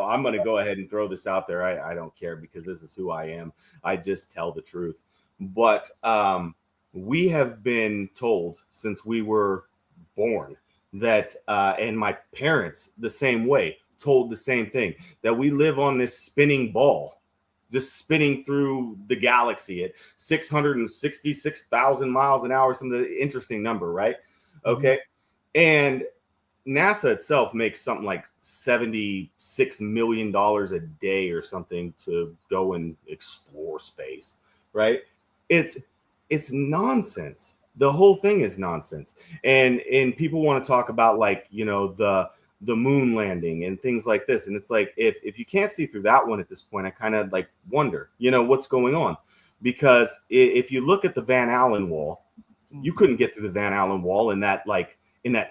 S4: I'm gonna go ahead and throw this out there. I don't care, because this is who I am. I just tell the truth. But we have been told since we were born that and my parents the same way, told the same thing, that we live on this spinning ball, just spinning through the galaxy at 666,000 miles an hour, some interesting number, right? Okay. And NASA itself makes something like $76 million a day or something to go and explore space, right? It's nonsense. The whole thing is nonsense. And people want to talk about, like, you know, the moon landing and things like this. And it's like, if you can't see through that one at this point, I kind of like wonder, you know, what's going on. Because if you look at the Van Allen wall, you couldn't get through the Van Allen wall in that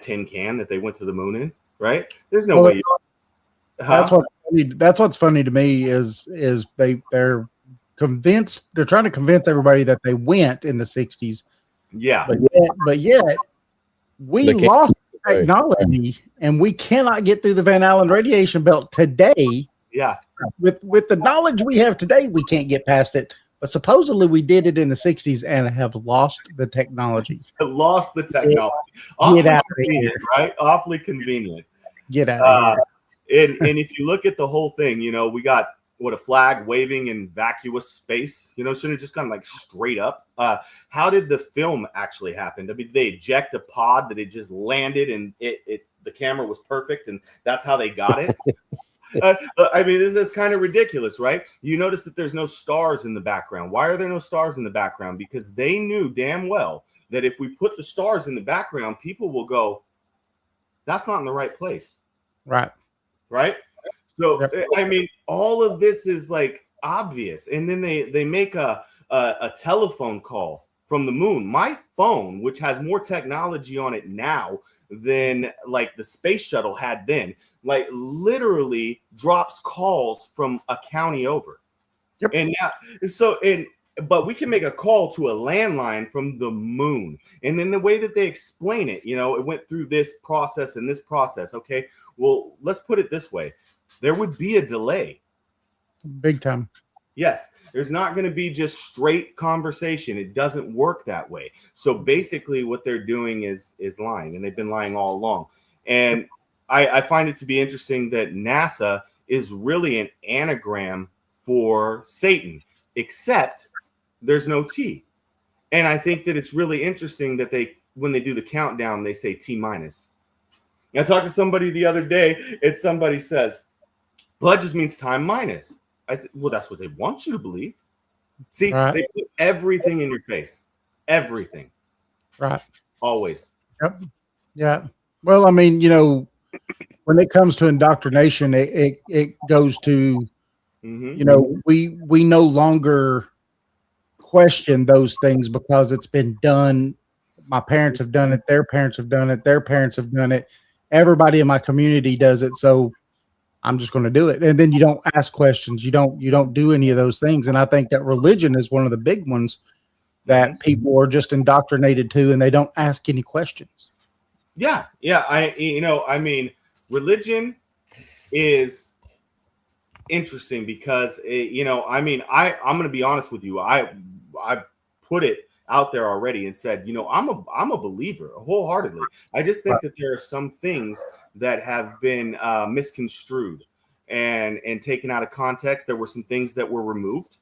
S4: tin can that they went to the moon in, right? There's no way.
S3: That's what's funny to me is they're convinced, they're trying to convince everybody that they went in the 60s.
S4: Yeah.
S3: But yet we lost technology and we cannot get through the Van Allen radiation belt today.
S4: Yeah.
S3: With the knowledge we have today, we can't get past it. But supposedly we did it in the 60s and have lost the technology.
S4: Lost the technology.
S3: Get out of here.
S4: Right? Awfully convenient.
S3: Get out of
S4: here. And if you look at the whole thing, you know, we got a flag waving in vacuous space, you know, shouldn't have just gone like straight up. How did the film actually happen? I mean, did they eject a pod that it just landed and the camera was perfect and that's how they got it? I mean, this is kind of ridiculous, right? You notice that there's no stars in the background. Why are there no stars in the background? Because they knew damn well that if we put the stars in the background, people will go, that's not in the right place.
S3: Right.
S4: Right. So, I mean, all of this is like obvious. And then they make a telephone call from the moon. My phone, which has more technology on it now than like the space shuttle had then, like literally drops calls from a county over.
S3: Yep.
S4: And now, but we can make a call to a landline from the moon. And then the way that they explain it, you know, it went through this process and this process. Okay, well, let's put it this way. There would be a delay.
S3: Big time.
S4: Yes, there's not going to be just straight conversation. It doesn't work that way. So basically what they're doing is lying, and they've been lying all along. And I find it to be interesting that NASA is really an anagram for Satan, except there's no T. And I think that it's really interesting that when they do the countdown, they say T minus. I talked to somebody the other day, and somebody says, well, that just means time minus. I said, well, that's what they want you to believe. See,
S3: right.
S4: They put everything in your face. Everything.
S3: Right.
S4: Always.
S3: Yep. Yeah. Well, I mean, you know, when it comes to indoctrination, it goes to, you know, we no longer question those things because it's been done. My parents have done it. Their parents have done it. Their parents have done it. Everybody in my community does it. So I'm just going to do it. And then you don't ask questions. You don't do any of those things. And I think that religion is one of the big ones that people are just indoctrinated to, and they don't ask any questions.
S4: Yeah. Yeah. I mean, religion is interesting because, I'm going to be honest with you. I put it out there already and said, you know, I'm a believer wholeheartedly. I just think that there are some things that have been misconstrued and taken out of context. There were some things that were removed.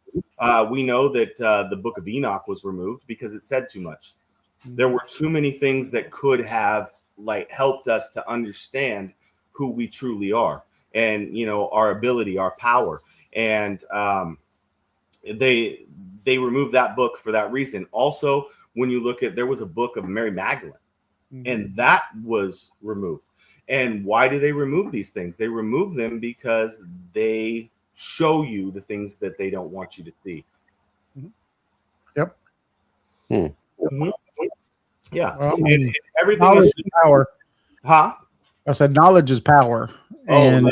S4: We know that the Book of Enoch was removed because it said too much. There were too many things that could have like helped us to understand who we truly are and, you know, our ability, our power. And they removed that book for that reason. Also, when you look at, there was a book of Mary Magdalene, and that was removed. And why do they remove these things? They remove them because they show you the things that they don't want you to see.
S3: Yep.
S4: Yeah.
S3: Well,
S4: and everything
S3: knowledge is power.
S4: Huh?
S3: I said knowledge is power. And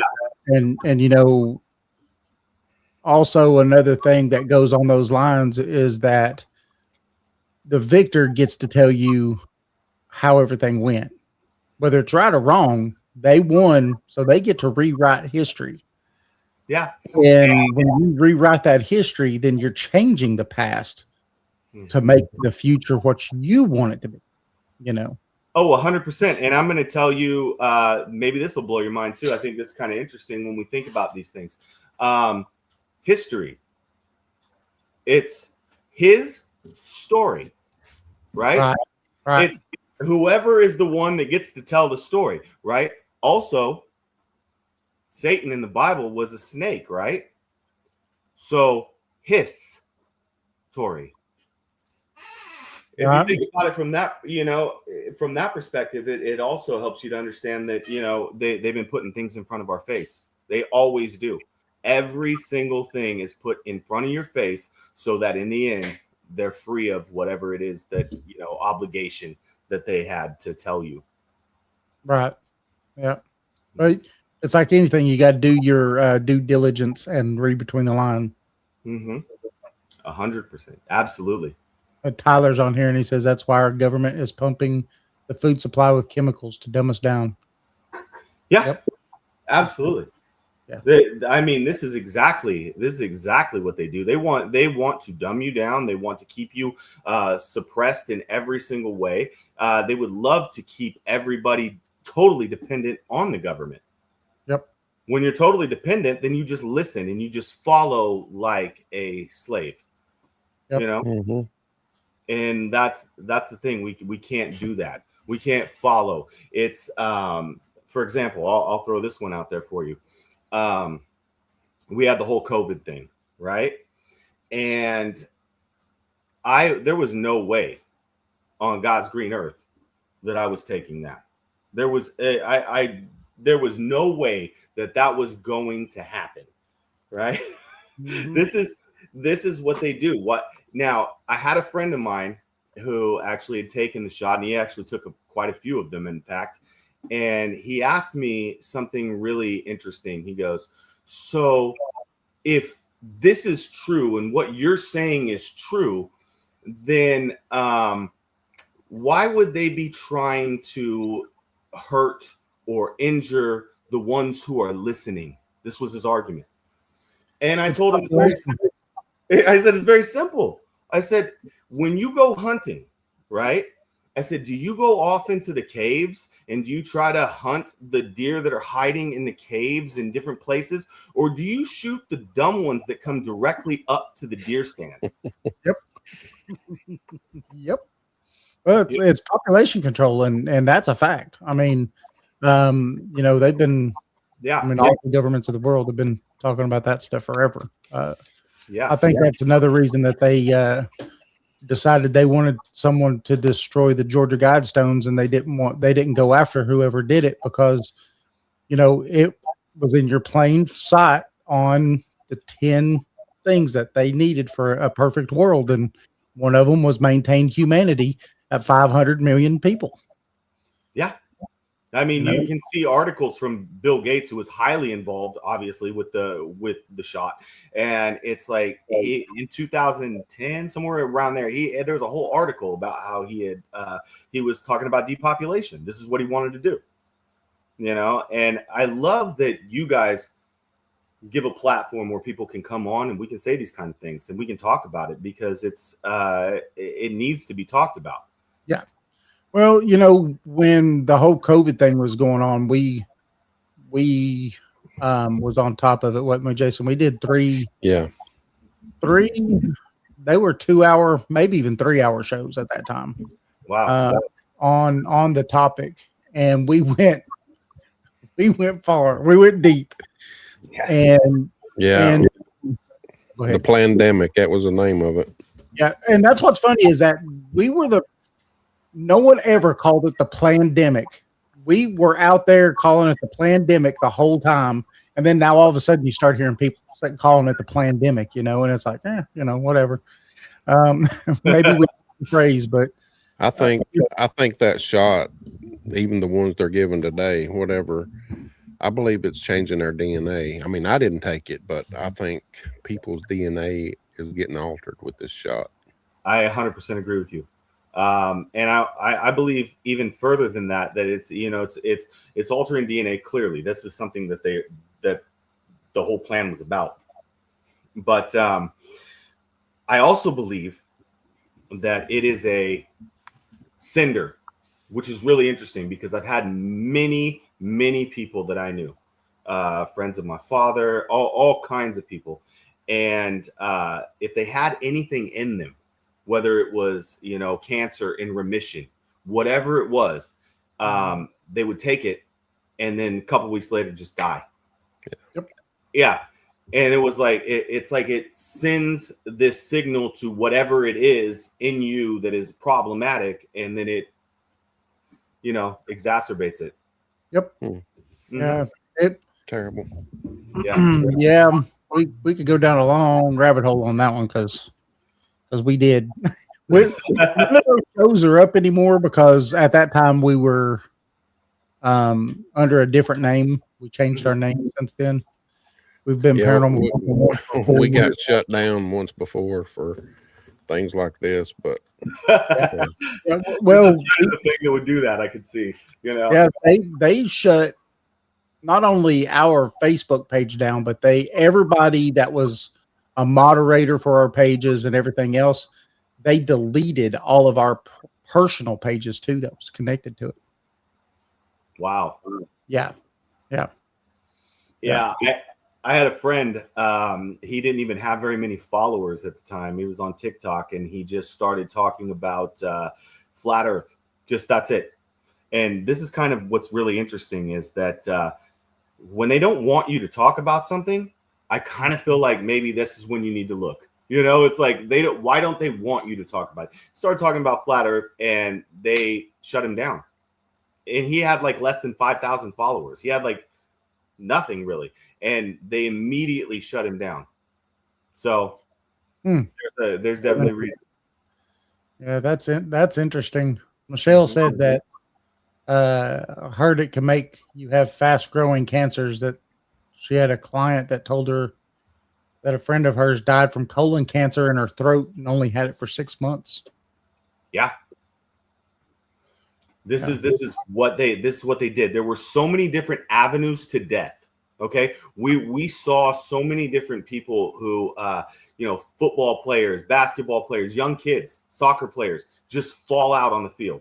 S3: you know, also another thing that goes on those lines is that the victor gets to tell you how everything went. Whether it's right or wrong, they won, so they get to rewrite history.
S4: Yeah.
S3: And when you rewrite that history, then you're changing the past to make the future what you want it to be, you know?
S4: Oh, 100%. And I'm going to tell you, maybe this will blow your mind too. I think this is kind of interesting when we think about these things. History It's his story, right?
S3: Right.
S4: It's whoever is the one that gets to tell the story, right? Also, Satan in the Bible was a snake, right? So his story. If you think about it from that, from that perspective, it also helps you to understand that, they've been putting things in front of our face. They always do. Every single thing is put in front of your face so that in the end, they're free of whatever it is that, obligation that they had to tell you.
S3: Right. Yeah. But it's like anything, you got to do your due diligence and read between the line.
S4: 100%. Absolutely.
S3: Tyler's on here and he says that's why our government is pumping the food supply with chemicals to dumb us down.
S4: Yeah,
S3: yep.
S4: Absolutely.
S3: Yeah.
S4: This is exactly what they do. They want to dumb you down. They want to keep you suppressed in every single way. They would love to keep everybody totally dependent on the government.
S3: Yep.
S4: When you're totally dependent, then you just listen and you just follow like a slave.
S3: Yep.
S2: Mm-hmm.
S4: And that's the thing. We can't do that. We can't follow. It's for example, I'll throw this one out there for you. We had the whole COVID thing, right? And there was no way on God's green earth that I was taking that. There was there was no way that was going to happen, right?
S3: Mm-hmm.
S4: This is what they do. Now, I had a friend of mine who actually had taken the shot, and he actually took quite a few of them, in fact. And he asked me something really interesting. He goes, so if this is true and what you're saying is true, then why would they be trying to hurt or injure the ones who are listening? This was his argument. And I told him, I said, it's very simple. I said, when you go hunting, right? I said, do you go off into the caves and do you try to hunt the deer that are hiding in the caves in different places? Or do you shoot the dumb ones that come directly up to the deer stand?
S3: Yep. Yep. Well, it's population control, and that's a fact. I mean, they've been, all the governments of the world have been talking about that stuff forever. I think that's another reason that they decided they wanted someone to destroy the Georgia Guidestones, and they didn't go after whoever did it because, it was in your plain sight on the 10 things that they needed for a perfect world. And one of them was maintain humanity at 500 million people. Yeah.
S4: I mean, you can see articles from Bill Gates, who was highly involved, obviously, with the shot. And it's like in 2010, somewhere around there, there was a whole article about how he was talking about depopulation. This is what he wanted to do, And I love that you guys give a platform where people can come on and we can say these kind of things and we can talk about it because it needs to be talked about.
S3: Yeah. Well, when the whole COVID thing was going on, we was on top of it, wasn't we, Jason? We did three. They were 2-hour, maybe even 3-hour shows at that time.
S4: Wow.
S3: On the topic. And we went far. We went deep.
S2: Yes.
S3: And
S2: the pandemic, that was the name of it.
S3: Yeah. And that's what's funny is that no one ever called it the pandemic. We were out there calling it the pandemic the whole time. And then now all of a sudden you start hearing people calling it the pandemic, and it's like, whatever. Maybe we phrase, but
S2: I think that shot, even the ones they're giving today, whatever, I believe it's changing their DNA. I mean, I didn't take it, but I think people's DNA is getting altered with this shot.
S4: I 100% agree with you. And I believe even further than that it's it's altering DNA. Clearly, this is something that the whole plan was about. But I also believe that it is a sender, which is really interesting because I've had many people that I knew, friends of my father, all kinds of people, And if they had anything in them, whether it was, cancer in remission, whatever it was, they would take it and then a couple weeks later just die.
S3: Yep.
S4: Yeah. And it was like, it's like it sends this signal to whatever it is in you that is problematic. And then it, exacerbates it.
S3: Yep.
S4: Mm-hmm.
S3: Yeah.
S2: Terrible.
S4: Yeah.
S3: Yeah. We could go down a long rabbit hole on that one because we did. None of those shows are up anymore because at that time we were under a different name. We changed our name since then. We've been paranormal.
S2: We got shut down once before for things like this, but
S3: yeah, well,
S4: this is kind of the thing that would do that. I could see,
S3: Yeah, they shut not only our Facebook page down, but everybody that was a moderator for our pages and everything else, they deleted all of our personal pages too that was connected to it.
S4: Wow.
S3: Yeah.
S4: I had a friend. He didn't even have very many followers at the time. He was on TikTok and he just started talking about flat Earth. Just that's it. And this is kind of what's really interesting is that when they don't want you to talk about something, I kind of feel like maybe this is when you need to look. It's like why don't they want you to talk about it? Started talking about flat Earth and they shut him down. And he had like less than 5,000 followers. He had like nothing really. And they immediately shut him down. So there's definitely a reason.
S3: Yeah, that's it. That's interesting. Michelle said that heard it can make you have fast growing cancers. That she had a client that told her that a friend of hers died from colon cancer in her throat and only had it for 6 months.
S4: Yeah. This is what they did. There were so many different avenues to death. Okay. We saw so many different people who, football players, basketball players, young kids, soccer players just fall out on the field.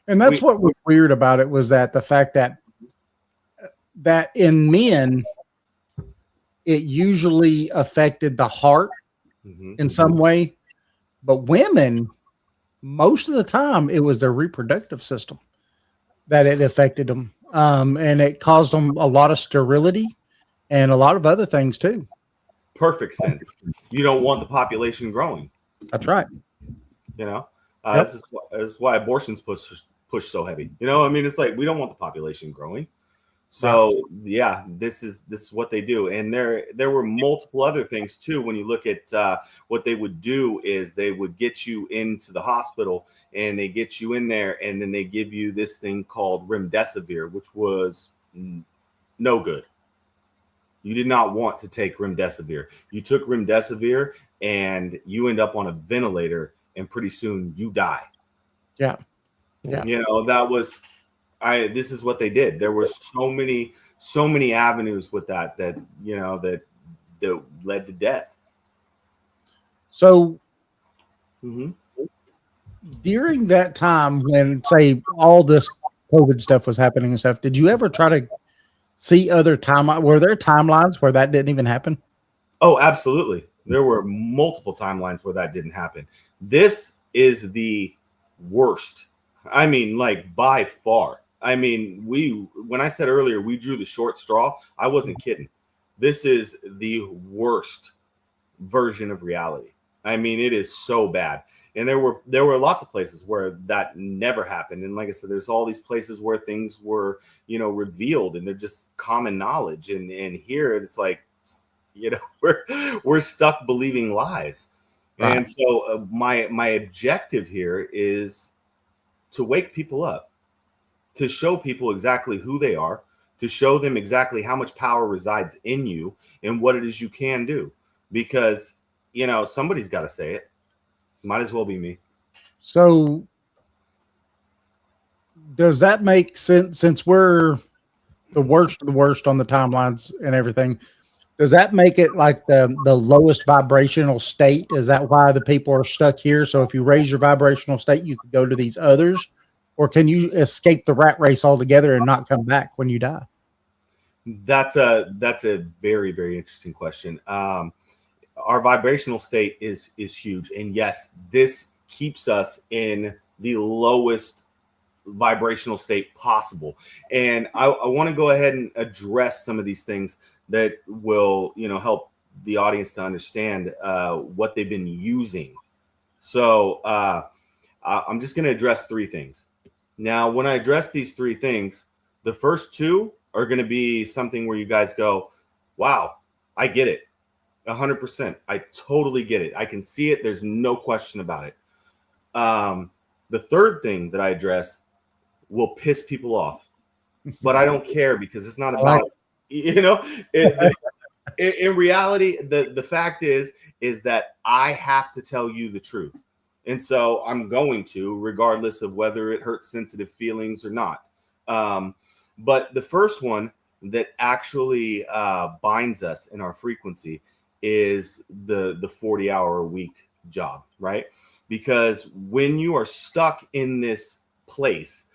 S3: And that's what was weird about it was that the fact that in men, it usually affected the heart in some way, but women, most of the time, it was their reproductive system that it affected them. And it caused them a lot of sterility and a lot of other things too.
S4: Perfect sense. You don't want the population growing.
S3: That's right.
S4: This is why abortion's push so heavy. It's like we don't want the population growing. So yeah, this is what they do. And there were multiple other things too. When you look at what they would do is they would get you into the hospital and they get you in there and then they give you this thing called remdesivir, which was no good. You did not want to take remdesivir. You took remdesivir and you end up on a ventilator and pretty soon you die.
S3: Yeah.
S4: That was this is what they did. There were so many avenues with that led to death.
S3: So during that time when, say, all this COVID stuff was happening and stuff, did you ever try to see other timelines? Were there timelines where that didn't even happen?
S4: Oh, absolutely. There were multiple timelines where that didn't happen. This is the worst. I mean, like by far. I mean, when I said earlier, we drew the short straw, I wasn't kidding. This is the worst version of reality. I mean, it is so bad. And there were lots of places where that never happened. And like I said, there's all these places where things were, revealed and they're just common knowledge. And here it's like, we're stuck believing lies. Right. And so my objective here is to wake people up, to show people exactly who they are, to show them exactly how much power resides in you and what it is you can do. Because, somebody's got to say it. Might as well be me.
S3: So does that make sense since we're the worst of the worst on the timelines and everything? Does that make it like the lowest vibrational state? Is that why the people are stuck here? So if you raise your vibrational state, you could go to these others, or can you escape the rat race altogether and not come back when you die?
S4: That's a very, very interesting question. Our vibrational state is huge, and yes, this keeps us in the lowest vibrational state possible. And I want to go ahead and address some of these things that will, help the audience to understand what they've been using. So I'm just going to address three things. Now, when I address these three things, the first two are going to be something where you guys go, wow, I get it. 100%. I totally get it. I can see it. There's no question about it. The third thing that I address will piss people off, but I don't care because it's not about, in reality, the fact is that I have to tell you the truth. And so I'm going to, regardless of whether it hurts sensitive feelings or not. But the first one that actually binds us in our frequency is the 40-hour-a-week job, right? Because when you are stuck in this place,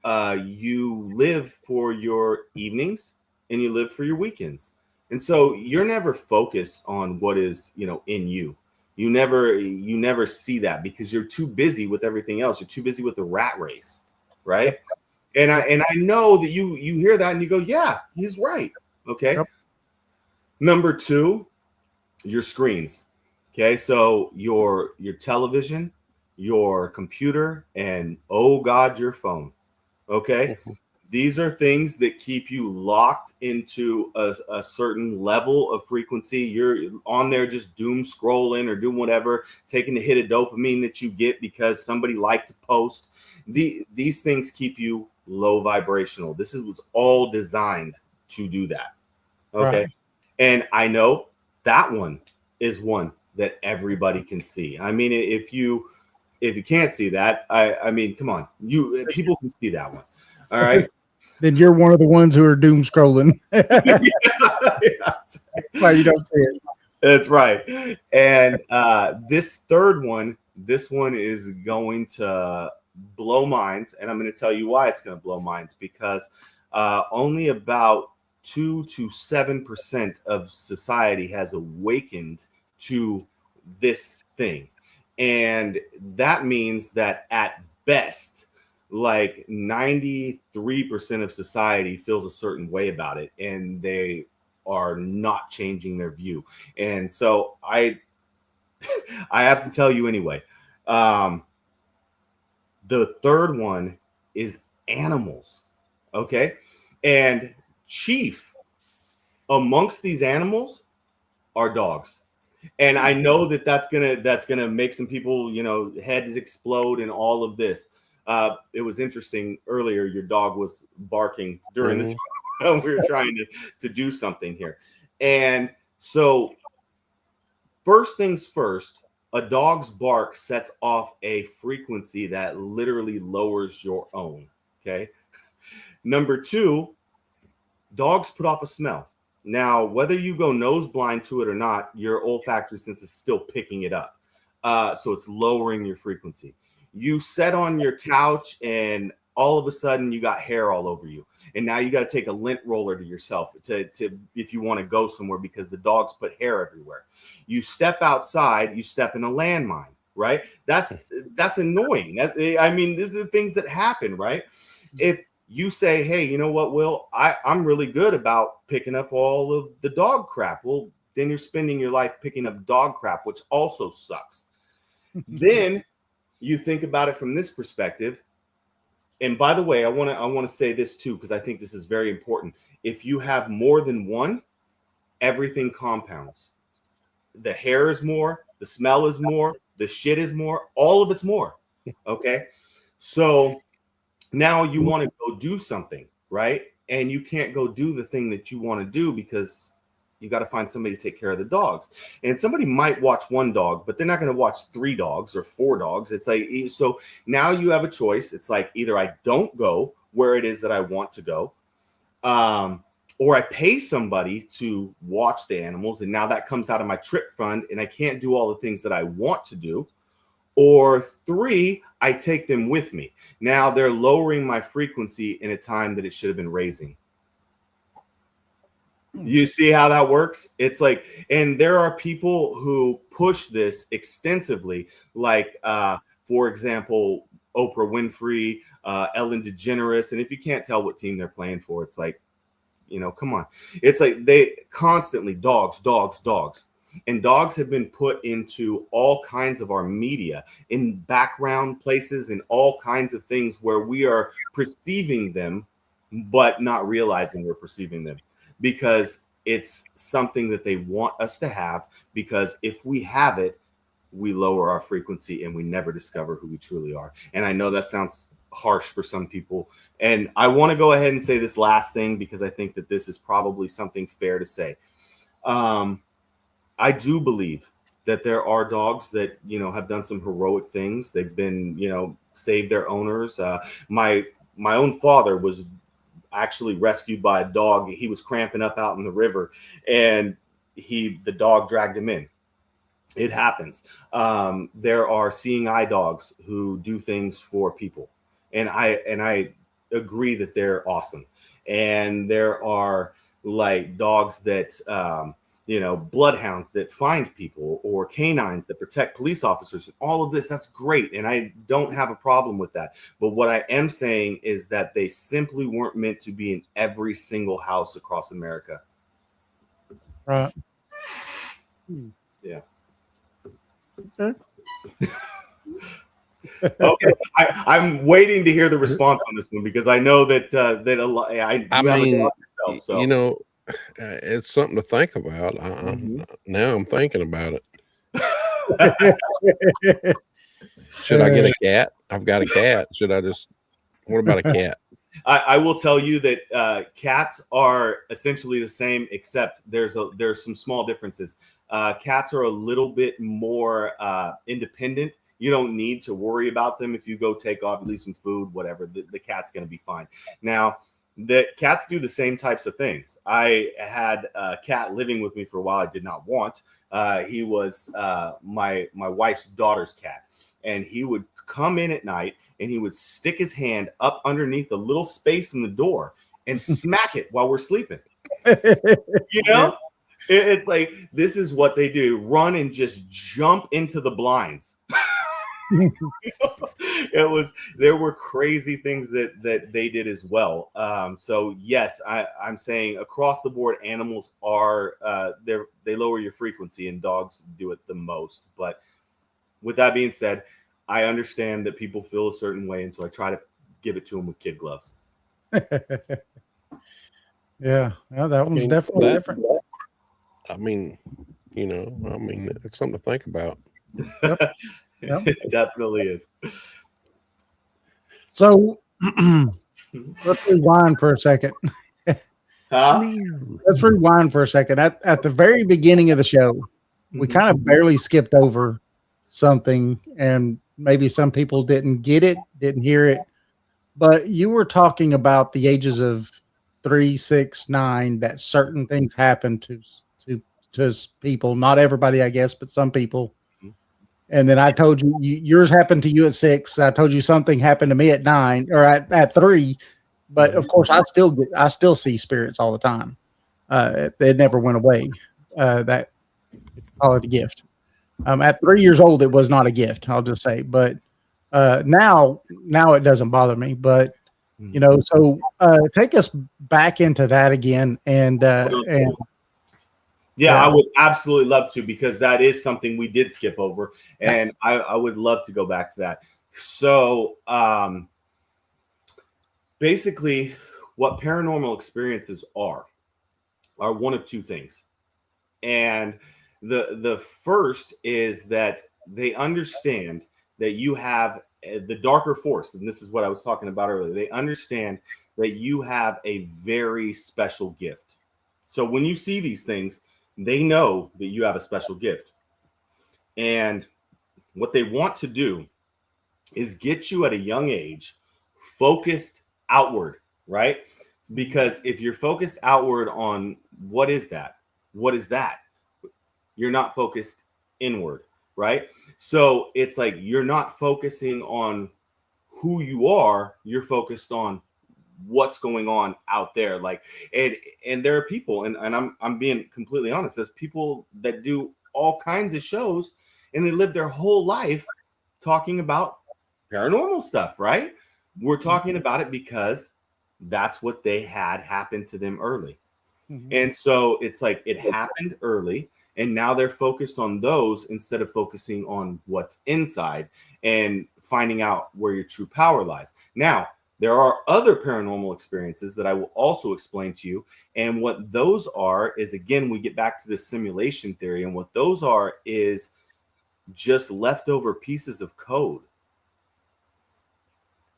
S4: you live for your evenings and you live for your weekends. And so you're never focused on what is, in you. You never see that because you're too busy with everything else. You're too busy with the rat race, right? And I know that you hear that and you go, yeah, he's right. Okay. Yep. Number two, your screens. Okay, so your television, your computer, and oh God, your phone. Okay. These are things that keep you locked into a certain level of frequency. You're on there just doom scrolling or doing whatever, taking the hit of dopamine that you get because somebody liked to post. These things keep you low vibrational. This was all designed to do that. Okay. Right. And I know that one is one that everybody can see. I mean, if you can't see that, I mean, come on, people can see that one. All right.
S3: Then you're one of the ones who are doom scrolling. That's why you don't see it.
S4: That's right. And this third one, this one is going to blow minds. And I'm going to tell you why it's going to blow minds, because only about 2 to 7% of society has awakened to this thing. And that means that at best, like 93% of society feels a certain way about it, and they are not changing their view. And so I have to tell you anyway. The third one is animals. Okay. And chief amongst these animals are dogs. And I know that that's gonna make some people, heads explode and all of this. It was interesting earlier. Your dog was barking during the time we were trying to do something here. And so first things first, a dog's bark sets off a frequency that literally lowers your own. Okay. Number two, dogs put off a smell. Now, whether you go nose blind to it or not, your olfactory sense is still picking it up. So it's lowering your frequency. You sit on your couch and all of a sudden you got hair all over you. And now you got to take a lint roller to yourself to if you want to go somewhere, because the dogs put hair everywhere. You step outside, you step in a landmine, right? That's annoying. I mean, these are the things that happen, right? If you say, hey, you know what, Will, I'm really good about picking up all of the dog crap. Well, then you're spending your life picking up dog crap, which also sucks. Then you think about it from this perspective. And by the way, I want to say this too, because I think this is very important. If you have more than one, everything compounds. The hair is more, the smell is more, the shit is more, all of it's more. Okay. So now you want to go do something, right? And you can't go do the thing that you want to do because you got to find somebody to take care of the dogs. And somebody might watch one dog, but they're not going to watch 3 dogs or 4 dogs. It's like, so now you have a choice. It's like, either I don't go where it is that I want to go, or I pay somebody to watch the animals. And now that comes out of my trip fund and I can't do all the things that I want to do. Or 3, I take them with me. Now they're lowering my frequency in a time that it should have been raising. You see how that works? It's like, and there are people who push this extensively, like, for example, Oprah Winfrey, Ellen DeGeneres. And if you can't tell what team they're playing for, it's like, come on. It's like they constantly dogs. And dogs have been put into all kinds of our media, in background places, and all kinds of things where we are perceiving them, but not realizing we're perceiving them, because it's something that they want us to have, because if we have it, we lower our frequency and we never discover who we truly are. And I know that sounds harsh for some people. And I want to go ahead and say this last thing, because I think that this is probably something fair to say. I do believe that there are dogs that, have done some heroic things. They've been, saved their owners. My own father was actually rescued by a dog. He was cramping up out in the river, and the dog dragged him in. It happens. There are seeing eye dogs who do things for people, and I agree that they're awesome. And there are like dogs that bloodhounds that find people, or canines that protect police officers, and all of this. That's great, and I don't have a problem with that. But what I am saying is that they simply weren't meant to be in every single house across America.
S3: Right.
S4: Yeah.
S3: Okay.
S4: Okay. I'm waiting to hear the response on this one, because I know that a lot.
S2: I mean,
S4: yourself, so.
S2: It's something to think about. Now I'm thinking about it. Should I get a cat? I've got a cat. What about a cat?
S4: I will tell you that cats are essentially the same, except there's some small differences. Cats are a little bit more independent. You don't need to worry about them. If you go take off, leave some food, whatever, the cat's going to be fine. Now, the cats do the same types of things. I had a cat living with me for a while. I did not want. He was my wife's daughter's cat, and he would come in at night, and he would stick his hand up underneath the little space in the door and smack it while we're sleeping. It's like, this is what they do: run and just jump into the blinds. There were crazy things that they did as well. So yes, I'm saying across the board, animals are they lower your frequency, and dogs do it the most. But with that being said, I understand that people feel a certain way, and so I try to give it to them with kid gloves.
S3: Yeah, that one's definitely different.
S2: I mean, it's something to think about.
S3: Yep.
S4: It definitely is.
S3: So let's rewind for a second. Let's rewind for a second. At the very beginning of the show, we kind of barely skipped over something, and maybe some people didn't get it, didn't hear it. But you were talking about the ages of 3, 6, 9, that certain things happen to people. Not everybody, I guess, but some people. And then I told you yours happened to you at 6. I told you something happened to me at 9 or at 3. But of course, I still see spirits all the time. They never went away. That call it a gift. At 3 years old, it was not a gift. I'll just say. But now it doesn't bother me. But so take us back into that again, and
S4: yeah, I would absolutely love to, because that is something we did skip over, and I would love to go back to that. So basically, what paranormal experiences are one of two things. And the first is that they understand that you have the darker force, and this is what I was talking about earlier. They understand that you have a very special gift. So when you see these things, they know that you have a special gift. And what they want to do is get you at a young age focused outward, right? Because if you're focused outward on what is that, you're not focused inward, right? So it's like you're not focusing on who you are, you're focused on what's going on out there. Like, and there are people, and I'm being completely honest, there's people that do all kinds of shows and they live their whole life talking about paranormal stuff, right? We're talking about it because that's what they had happen to them early. And so it's like it happened early, and now they're focused on those instead of focusing on what's inside and finding out where your true power lies. Now, there are other paranormal experiences that I will also explain to you. And what those are is, again, we get back to this simulation theory. And what those are is just leftover pieces of code.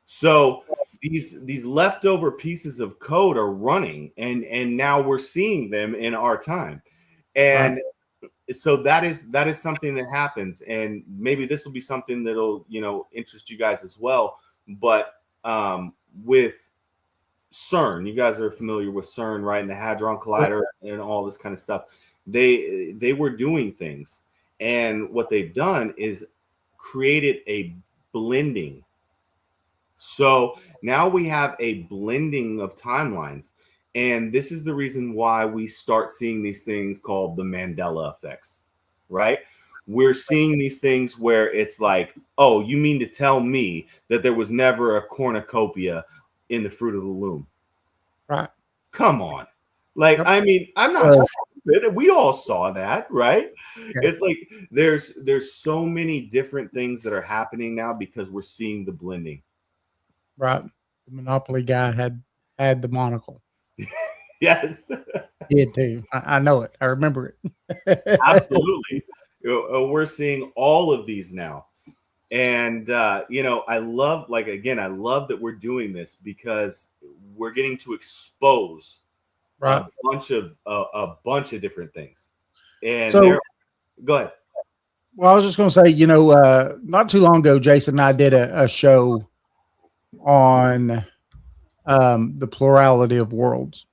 S4: So these leftover pieces of code are running, and now we're seeing them in our time. And so that is something that happens. And maybe this will be something that'll, interest you guys as well. But with CERN, you guys are familiar with CERN, right? And the Hadron Collider and all this kind of stuff. They were doing things, and what they've done is created a blending. So now we have a blending of timelines, and this is the reason why we start seeing these things called the Mandela effects, right? We're seeing these things where it's like, oh, you mean to tell me that there was never a cornucopia in the Fruit of the Loom?
S3: Right.
S4: Come on. Like, I mean, I'm not stupid. We all saw that, right? Yeah. It's like there's so many different things that are happening now because we're seeing the blending.
S3: Right. The Monopoly guy had the monocle.
S4: Yes.
S3: He did too. I know it. I remember it.
S4: Absolutely. We're seeing all of these now. And, I love that we're doing this because we're getting to expose a bunch of different things. And
S3: so,
S4: go ahead.
S3: Well, I was just going to say, not too long ago, Jason and I did a show on the plurality of worlds.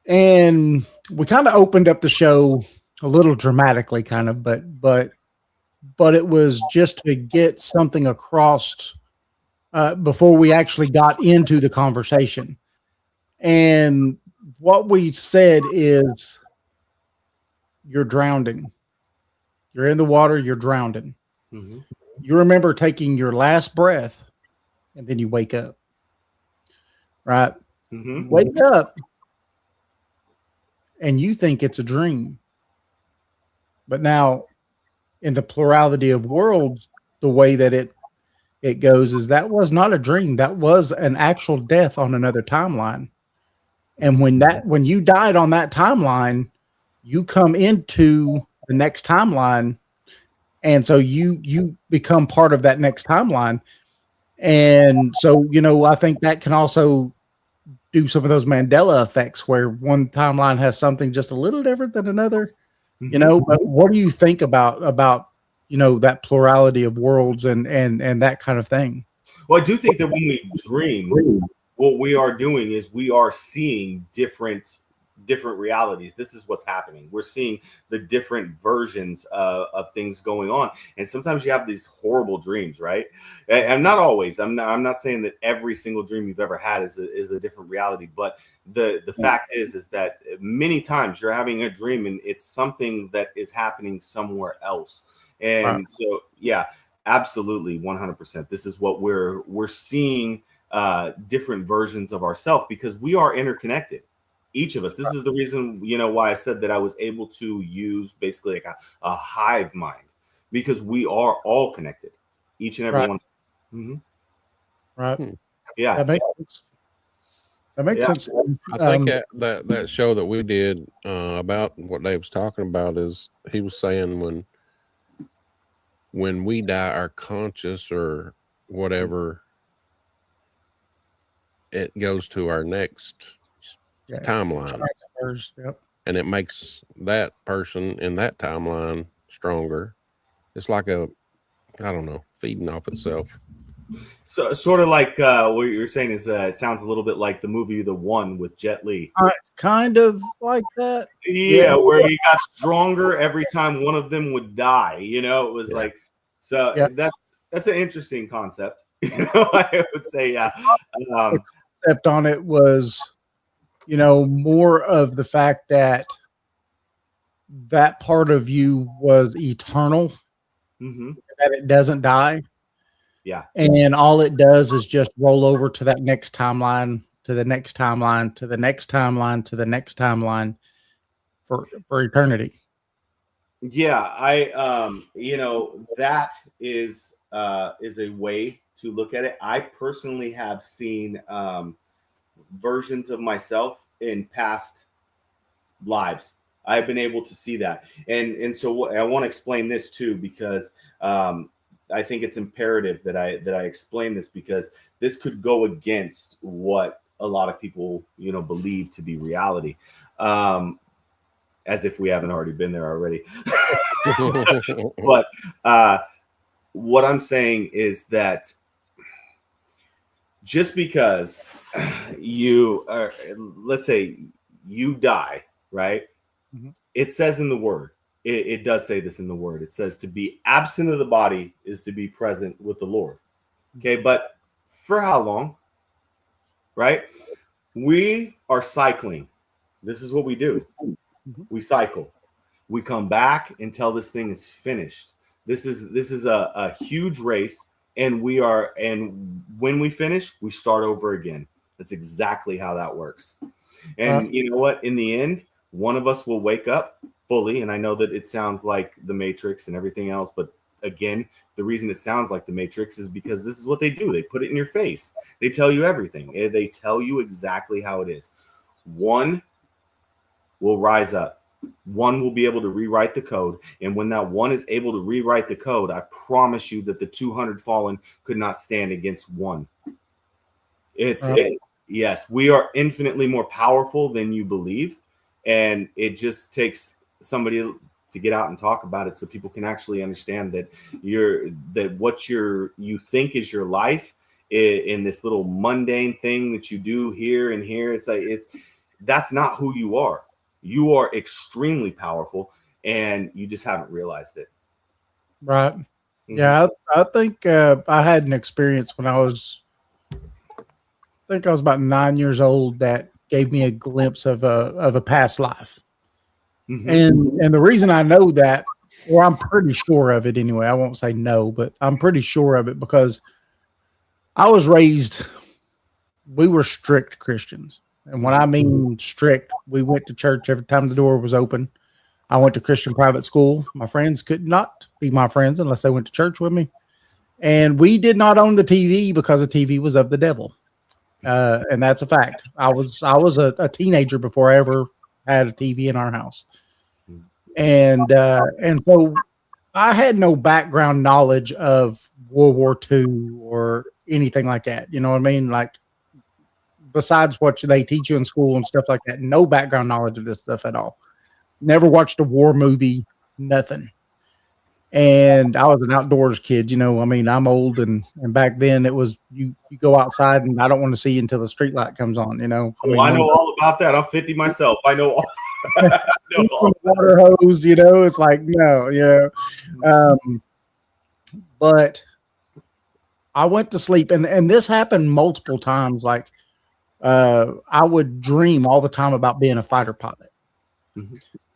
S3: And we kind of opened up the show a little dramatically, but it was just to get something across before we actually got into the conversation. And what we said is, you're drowning. You're in the water, you're drowning. You remember taking your last breath, and then you wake up. Right? You wake up, and you think it's a dream. But now, in the plurality of worlds, the way that it goes is that was not a dream. That was an actual death on another timeline. And when you died on that timeline, you come into the next timeline. And so you become part of that next timeline. And so, I think that can also do some of those Mandela effects where one timeline has something just a little different than another, but what do you think about that plurality of worlds and that kind of thing?
S4: Well, I do think that when we dream, what we are doing is we are seeing different realities. This is what's happening. We're seeing the different versions of things going on. And sometimes you have these horrible dreams, right? And not always. I'm not saying that every single dream you've ever had is a different reality, but the fact is that many times you're having a dream and it's something that is happening somewhere else. And so, yeah, absolutely, 100%. This is what we're seeing, different versions of ourselves, because we are interconnected. Each of us. This is the reason, why I said that I was able to use basically like a hive mind, because we are all connected, each and every one.
S3: Right.
S4: Yeah.
S3: That makes sense.
S2: I think that show that we did about what Dave was talking about is, he was saying when we die, our conscious or whatever, it goes to our next timeline.
S3: Yep.
S2: And it makes that person in that timeline stronger. It's like feeding off itself.
S4: So sort of like what you're saying is it sounds a little bit like the movie The One with Jet Li.
S3: Kind of like that.
S4: Yeah, where he got stronger every time one of them would die. It was like, so that's an interesting concept. I would say, yeah.
S3: The concept on it was, more of the fact that that part of you was eternal, that it doesn't die.
S4: Yeah.
S3: And all it does is just roll over to that next timeline, to the next timeline, to the next timeline, to the next timeline for eternity.
S4: Yeah, that is a way to look at it. I personally have seen versions of myself in past lives. I've been able to see that, and so I want to explain this too, because I think it's imperative that I explain this, because this could go against what a lot of people believe to be reality. As if we haven't already been there already. But what I'm saying is that just because you are, let's say you die, right? It says in the word, it does say this in the word. It says to be absent of the body is to be present with the Lord. Okay, but for how long? Right? We are cycling. This is what we do. We cycle. We come back until this thing is finished. This is a huge race, and when we finish, we start over again. That's exactly how that works. And you know what? In the end, one of us will wake up fully. And I know that it sounds like the Matrix and everything else, but again, the reason it sounds like the Matrix is because this is what they do. They put it in your face. They tell you everything. They tell you exactly how it is. One will rise up. One will be able to rewrite the code. And when that one is able to rewrite the code, I promise you that the 200 fallen could not stand against one. Yes, we are infinitely more powerful than you believe. And it just takes somebody to get out and talk about it so people can actually understand that what you think is your life in this little mundane thing that you do here and here. That's not who you are. You are extremely powerful, and you just haven't realized it.
S3: Right. Yeah, I think I had an experience when I was about 9 years old that gave me a glimpse of a past life. And the reason I know that, or I'm pretty sure of it anyway, I won't say no, but I'm pretty sure of it because I was raised, we were strict Christians. And when I mean strict, we went to church every time the door was open. I went to Christian private school. My friends could not be my friends unless they went to church with me. And we did not own the TV because the TV was of the devil. And that's a fact. I was a teenager before I ever had a TV in our house. And so I had no background knowledge of World War II or anything like that. You know what I mean? Like, besides what they teach you in school and stuff like that, no background knowledge of this stuff at all. Never watched a war movie, nothing. And I was an outdoors kid, I mean, I'm old and back then it was, you go outside and I don't want to see you until the street light comes on, I mean,
S4: I know all about that. I'm 50 myself. I know all.
S3: Water hose, it's like, no, but I went to sleep and this happened multiple times. Like, I would dream all the time about being a fighter pilot.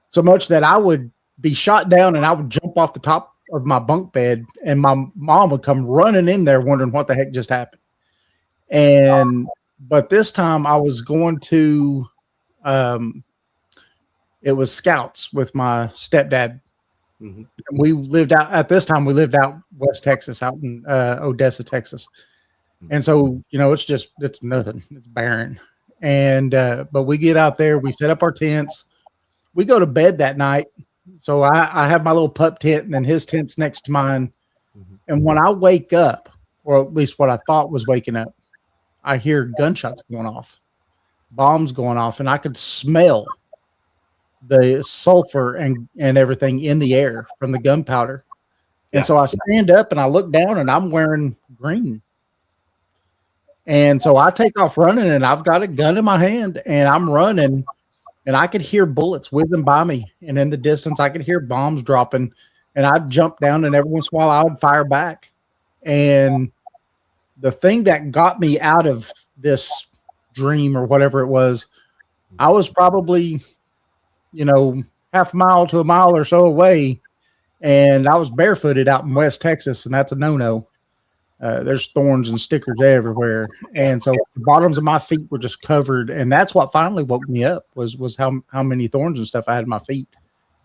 S3: So much that I would be shot down and I would jump off the top of my bunk bed and my mom would come running in there wondering what the heck just happened. But this time I was going to, it was scouts with my stepdad. We lived out at this time. We lived out West Texas, out in Odessa, Texas. And so, it's nothing. It's barren. And, but we get out there, we set up our tents, we go to bed that night. So I have my little pup tent and then his tent's next to mine. And when I wake up, or at least what I thought was waking up, I hear gunshots going off, bombs going off, and I could smell the sulfur and everything in the air from the gunpowder. And so I stand up and I look down and I'm wearing green. And so I take off running and I've got a gun in my hand and I'm running and I could hear bullets whizzing by me. And in the distance, I could hear bombs dropping and I'd jump down and every once in a while I would fire back. And the thing that got me out of this dream or whatever it was, I was probably, half a mile to a mile or so away, and I was barefooted out in West Texas, and that's a no-no. There's thorns and stickers everywhere, and so the bottoms of my feet were just covered, and that's what finally woke me up was how many thorns and stuff I had in my feet,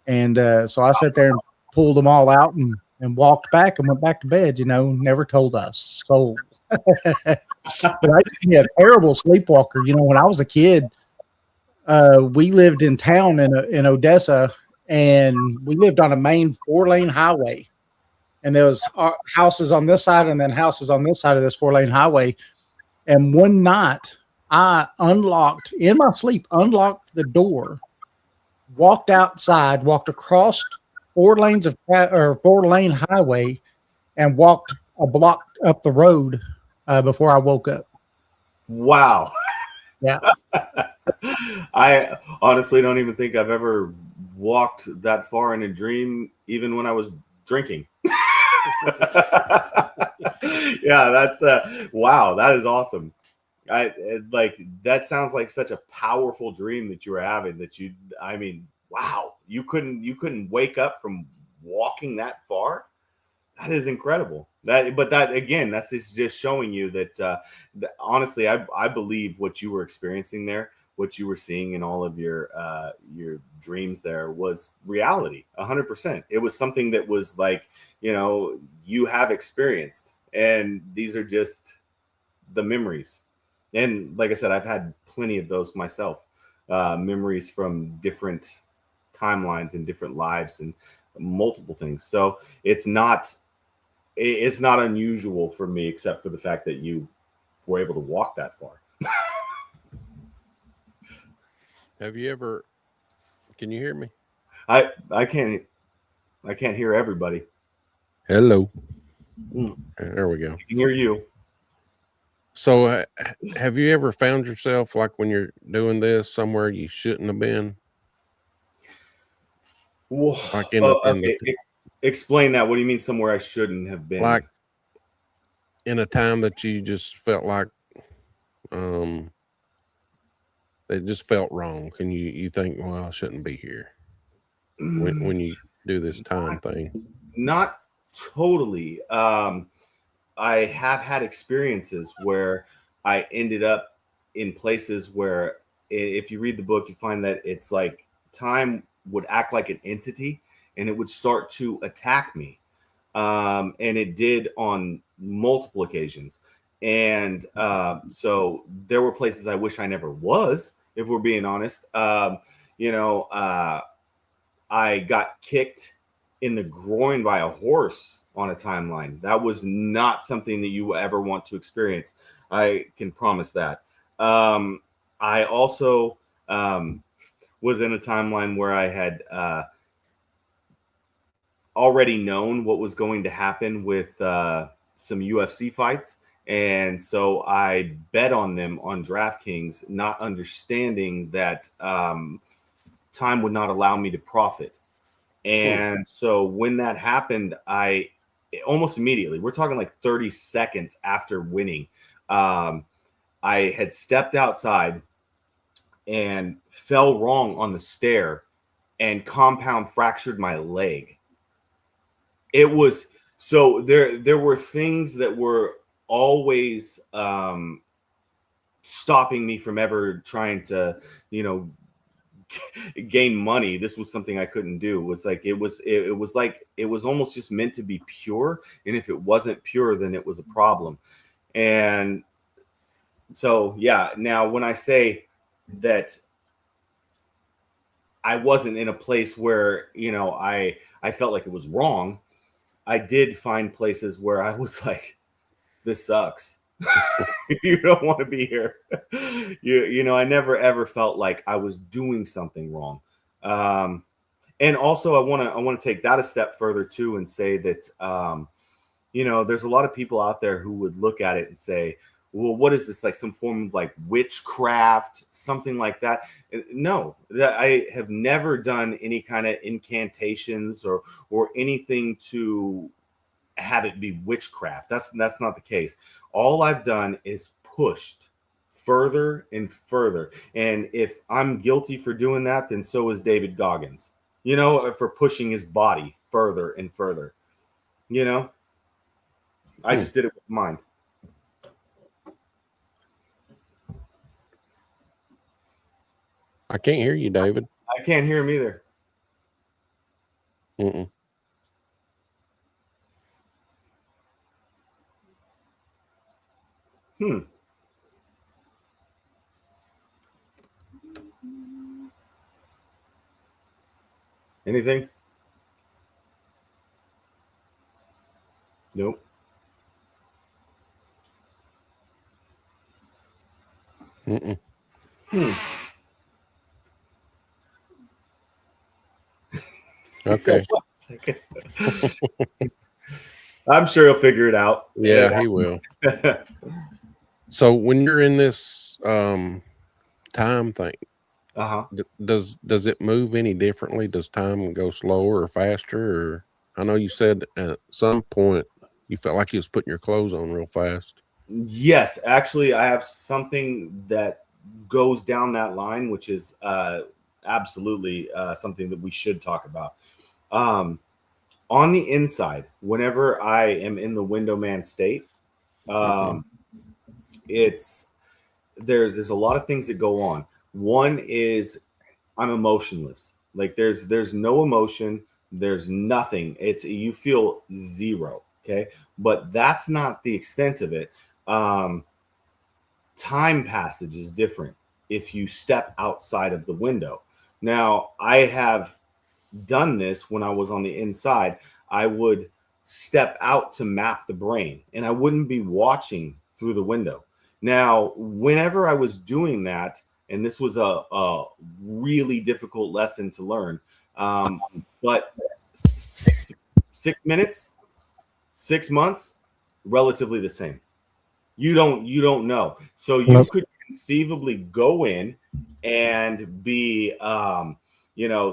S3: and so I sat there and pulled them all out and walked back and went back to bed. Never told a soul. But I used to be a terrible sleepwalker. When I was a kid, we lived in town in Odessa, and we lived on a main 4-lane highway. And there was houses on this side and then houses on this side of this 4-lane highway. And one night I in my sleep, unlocked the door, walked outside, walked across 4-lane highway, and walked a block up the road before I woke up.
S4: Wow.
S3: Yeah.
S4: I honestly don't even think I've ever walked that far in a dream, even when I was drinking. Yeah, that's wow, that is awesome. That sounds like such a powerful dream that you were having, wow, you couldn't wake up from walking that far. That is incredible. That again, that's just showing you that honestly, I believe what you were experiencing there, what you were seeing in all of your dreams there was reality, 100%. It was something that was like, you have experienced, and these are just the memories. And like I said, I've had plenty of those myself, memories from different timelines and different lives and multiple things. So it's not unusual for me, except for the fact that you were able to walk that far.
S2: Have you ever? Can you hear me?
S4: I can't hear everybody.
S2: Hello. There we go.
S4: I can hear you.
S2: So, have you ever found yourself like when you're doing this somewhere you shouldn't have been?
S4: Like explain that. What do you mean somewhere I shouldn't have been?
S2: Like in a time that you just felt like it just felt wrong, and you think, well, I shouldn't be here when you do this time thing.
S4: Not totally. I have had experiences where I ended up in places where, if you read the book, you find that it's like time would act like an entity and it would start to attack me. And it did on multiple occasions. And so there were places I wish I never was, if we're being honest. I got kicked in the groin by a horse on a timeline. That was not something that you ever want to experience. I can promise that. I also was in a timeline where I had already known what was going to happen with some UFC fights. And so I bet on them on DraftKings, not understanding that time would not allow me to profit. And so when that happened, I almost immediately, we're talking like 30 seconds after winning, I had stepped outside and fell wrong on the stair and compound fractured my leg. It was, so there were things that were always stopping me from ever trying to, gain money. This was something I couldn't do. It was almost just meant to be pure. And if it wasn't pure, then it was a problem. And so, yeah, now when I say that I wasn't in a place where, I felt like it was wrong, I did find places where I was like, this sucks. You don't want to be here. I never ever felt like I was doing something wrong. And also I want to take that a step further too and say that there's a lot of people out there who would look at it and say, well, what is this, like some form of like witchcraft, something like that? No, I have never done any kind of incantations or anything to have it be witchcraft. That's not the case. All I've done is pushed further and further. And if I'm guilty for doing that, then so is David Goggins, you know, for pushing his body further and further. You know, I just did it with mine.
S2: I can't hear you, David.
S4: I can't hear him either. Anything? Nope.
S2: Okay.
S4: I'm sure he'll figure it out.
S2: Yeah, he will. So when you're in this time thing, does it move any differently? Does time go slower or faster? Or I know you said at some point you felt like you was putting your clothes on real fast.
S4: Yes, actually, I have something that goes down that line, which is absolutely something that we should talk about. On the inside, whenever I am in the window man state, it's there's a lot of things that go on. One is I'm emotionless. Like there's no emotion, there's nothing. It's you feel zero. Okay, but that's not the extent of it. Time passage is different if you step outside of the window. Now, I have done this when I was on the inside. I would step out to map the brain, and I wouldn't be watching through the window. Now, whenever I was doing that, and this was a really difficult lesson to learn, but 6 minutes, 6 months, relatively the same. You don't know. So you could conceivably go in and be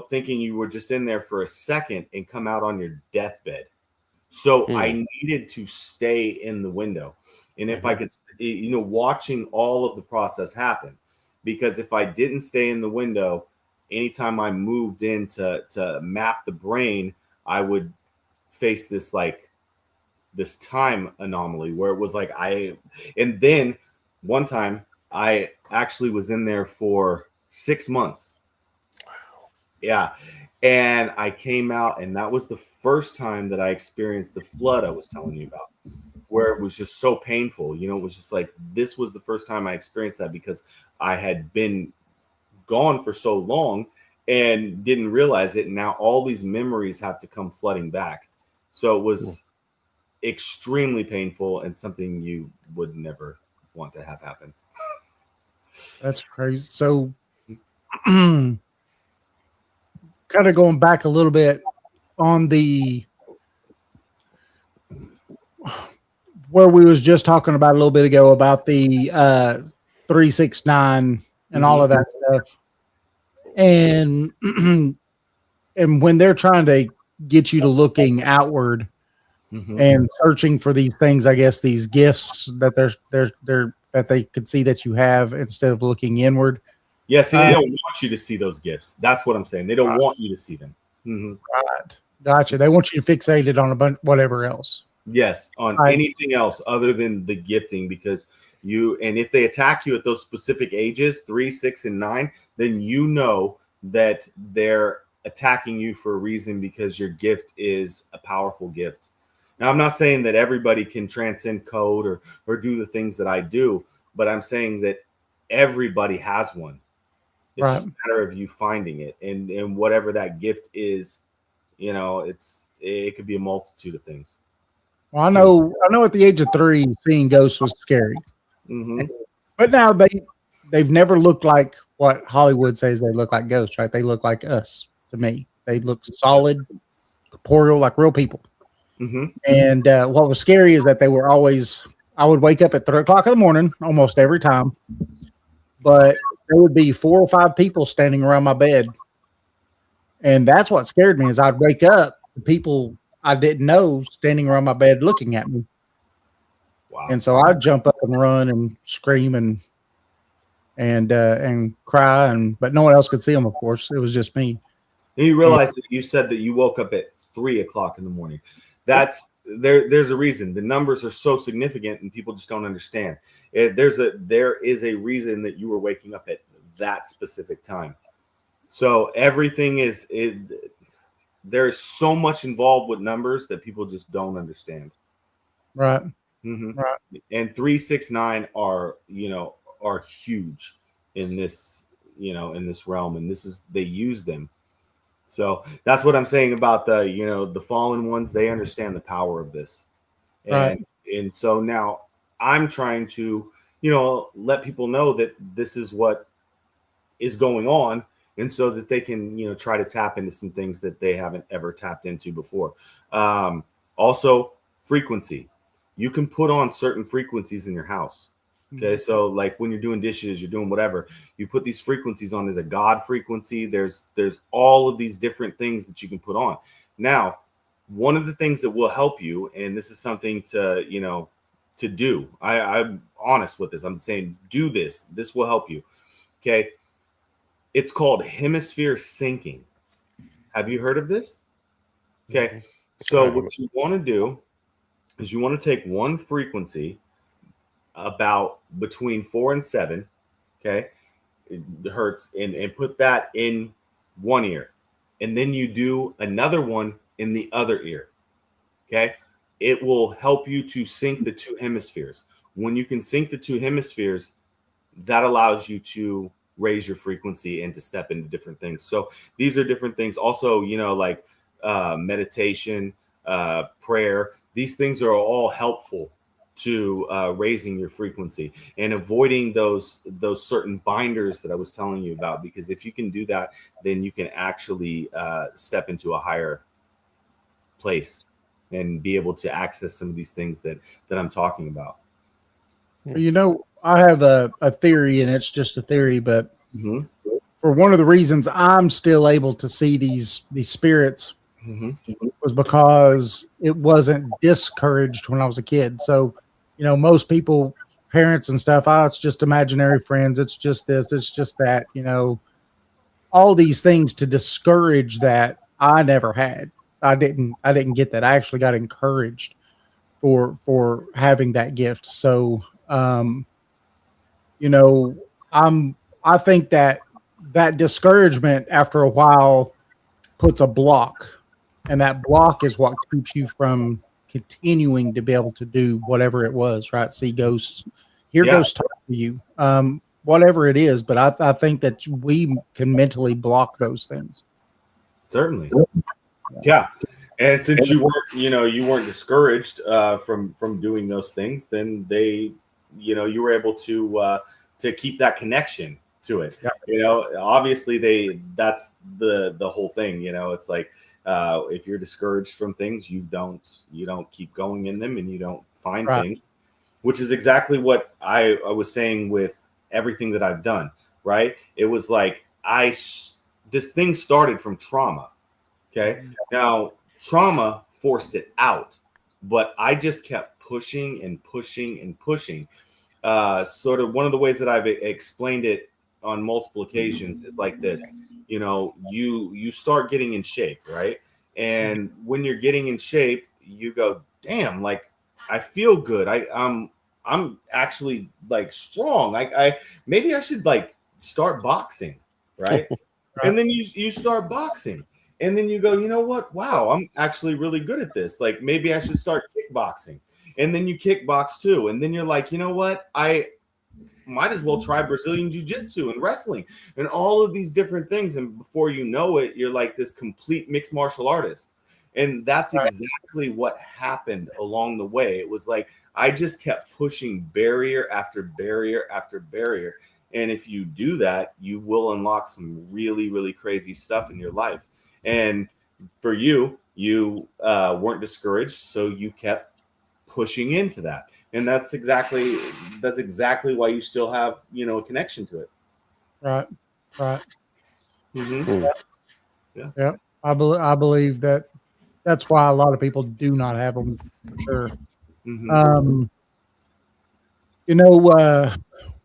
S4: thinking you were just in there for a second and come out on your deathbed. So I needed to stay in the window. And if I could, watching all of the process happen, because if I didn't stay in the window, anytime I moved in to map the brain, I would face this time anomaly where it was like and then one time I actually was in there for 6 months. Wow. Yeah. And I came out, and that was the first time that I experienced the flood I was telling you about, where it was just so painful. It was just like, this was the first time I experienced that, because I had been gone for so long and didn't realize it. And now all these memories have to come flooding back. So it was extremely painful and something you would never want to have happen.
S3: That's crazy. So kind of going back a little bit on the where we was just talking about a little bit ago about the 369 and all of that stuff. And and when they're trying to get you to looking outward and searching for these things, I guess these gifts that they're that they could see that you have instead of looking inward.
S4: Yes, they don't want you to see those gifts. That's what I'm saying. They don't want you to see them.
S3: Right. Gotcha. They want you to fixate it on a bunch, whatever else.
S4: Yes, on anything else other than the gifting, because and if they attack you at those specific ages, 3, 6, and 9, then you know that they're attacking you for a reason, because your gift is a powerful gift. Now, I'm not saying that everybody can transcend code or do the things that I do, but I'm saying that everybody has one. It's just a matter of you finding it, and whatever that gift is, it could be a multitude of things.
S3: Well, I know at the age of 3, seeing ghosts was scary. But now they've never looked like what Hollywood says they look like ghosts, right? They look like us to me. They look solid, corporeal, like real people. And what was scary is that they were always, I would wake up at 3 o'clock in the morning almost every time, but there would be 4 or 5 people standing around my bed. And that's what scared me, is I'd wake up, the people I didn't know standing around my bed looking at me.
S4: Wow.
S3: And so I'd jump up and run and scream and cry, but no one else could see them, of course. It was just me.
S4: And you realize that you said that you woke up at 3 o'clock in the morning. That's there's a reason. The numbers are so significant and people just don't understand. There is a reason that you were waking up at that specific time. So everything there's so much involved with numbers that people just don't understand.
S3: Right.
S4: Mm-hmm.
S3: Right.
S4: And 3, 6, 9 are huge in this, in this realm. And they use them. So that's what I'm saying about the fallen ones. They understand the power of this. And so now I'm trying to, let people know that this is what is going on. And so that they can, try to tap into some things that they haven't ever tapped into before. Also, frequency. You can put on certain frequencies in your house. Okay, so like when you're doing dishes, you're doing whatever, you put these frequencies on. There's a God frequency. There's all of these different things that you can put on. Now, one of the things that will help you, and this is something to do. I'm honest with this. I'm saying do this. This will help you. Okay. It's called hemisphere syncing. Have you heard of this? Okay. So what you want to do is you want to take one frequency about between 4 and 7, okay, hertz, and put that in one ear, and then you do another one in the other ear. Okay, it will help you to sync the two hemispheres. When you can sync the two hemispheres, that allows you to raise your frequency and to step into different things. So these are different things. Also, like meditation, prayer. These things are all helpful to raising your frequency and avoiding those certain binders that I was telling you about, because if you can do that, then you can actually step into a higher place and be able to access some of these things that I'm talking about.
S3: I have a theory, and it's just a theory, but for one of the reasons I'm still able to see these spirits was because it wasn't discouraged when I was a kid. So most people, parents and stuff, it's just imaginary friends. It's just this, it's just that, all these things to discourage that I never had. I didn't get that. I actually got encouraged for having that gift. So, I think that discouragement after a while puts a block, and that block is what keeps you from continuing to be able to do whatever it was, right? See ghosts, hear ghosts talk to you, whatever it is. But I think that we can mentally block those things.
S4: Certainly. Yeah. And since you weren't discouraged from doing those things, then you were able to keep that connection to it. Yeah. Obviously that's the whole thing. It's like, if you're discouraged from things, you don't keep going in them, and you don't find things, which is exactly what I was saying with everything that I've done. Right? It was like this thing started from trauma. Okay. Now trauma forced it out, but I just kept pushing and pushing and pushing. Sort of one of the ways that I've explained it on multiple occasions is like this. You start getting in shape, right? And when you're getting in shape, you go, damn, like I feel good. I'm actually like strong. I maybe I should like start boxing, right? And then you start boxing, and then you go, you know what? Wow, I'm actually really good at this. Like maybe I should start kickboxing. And then you kickbox too, and then you're like, you know what? I might as well try Brazilian jiu-jitsu and wrestling and all of these different things. And before you know it, you're like this complete mixed martial artist. And that's exactly what happened along the way. It was like I just kept pushing barrier after barrier after barrier. And if you do that, you will unlock some really, really crazy stuff in your life. And for you weren't discouraged, so you kept pushing into that. And that's exactly why you still have, a connection to it.
S3: Right.
S4: Mm-hmm.
S3: Yeah. I believe that that's why a lot of people do not have them for sure.
S4: Mhm.
S3: You know,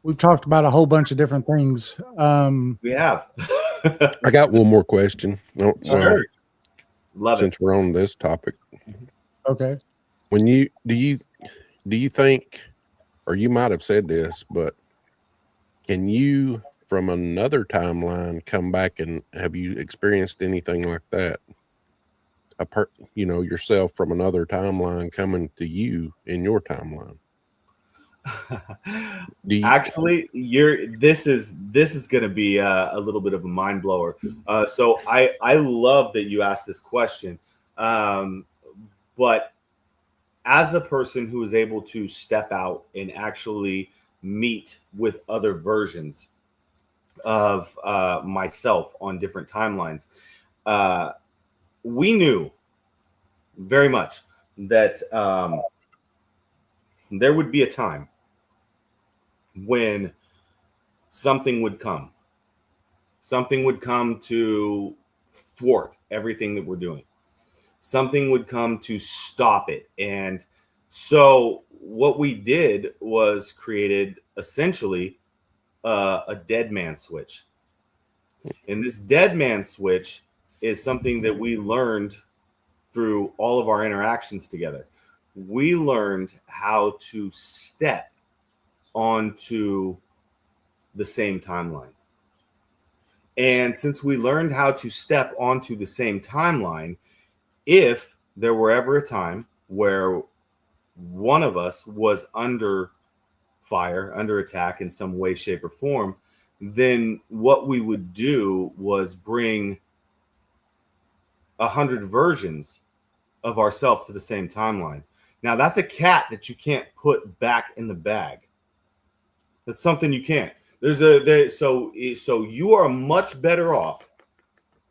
S3: we've talked about a whole bunch of different things.
S4: We have.
S2: I got one more question. Well,
S4: Sure. Love it.
S2: since we're on this topic,
S3: Okay.
S2: when do you think, or you might have said this, but can you from another timeline come back, and have you experienced anything like that? Yourself from another timeline coming to you in your timeline.
S4: Actually, this is going to be a little bit of a mind blower. So I love that you asked this question, but as a person who is able to step out and actually meet with other versions of myself on different timelines, we knew very much that there would be a time when something would come to thwart everything that we're doing. Something would come to stop it. And so what we did was created essentially a dead man switch. And this dead man switch is something that we learned through all of our interactions together. We learned how to step onto the same timeline. And since we learned how to step onto the same timeline, if there were ever a time where one of us was under fire, under attack in some way, shape, or form, then what we would do was bring 100 versions of ourselves to the same timeline. Now, that's a cat that you can't put back in the bag. That's something you can't. So you are much better off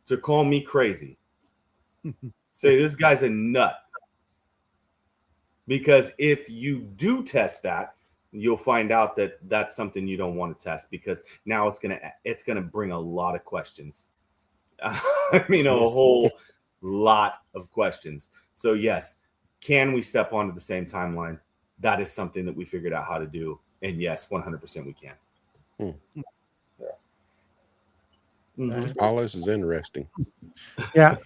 S4: to call me crazy. Say this guy's a nut. Because if you do test that, you'll find out that that's something you don't want to test, because now it's gonna bring a lot of questions. I mean, a whole lot of questions. So yes, can we step onto the same timeline? That is something that we figured out how to do. And yes, 100% we can.
S2: All this is interesting.
S3: Yeah.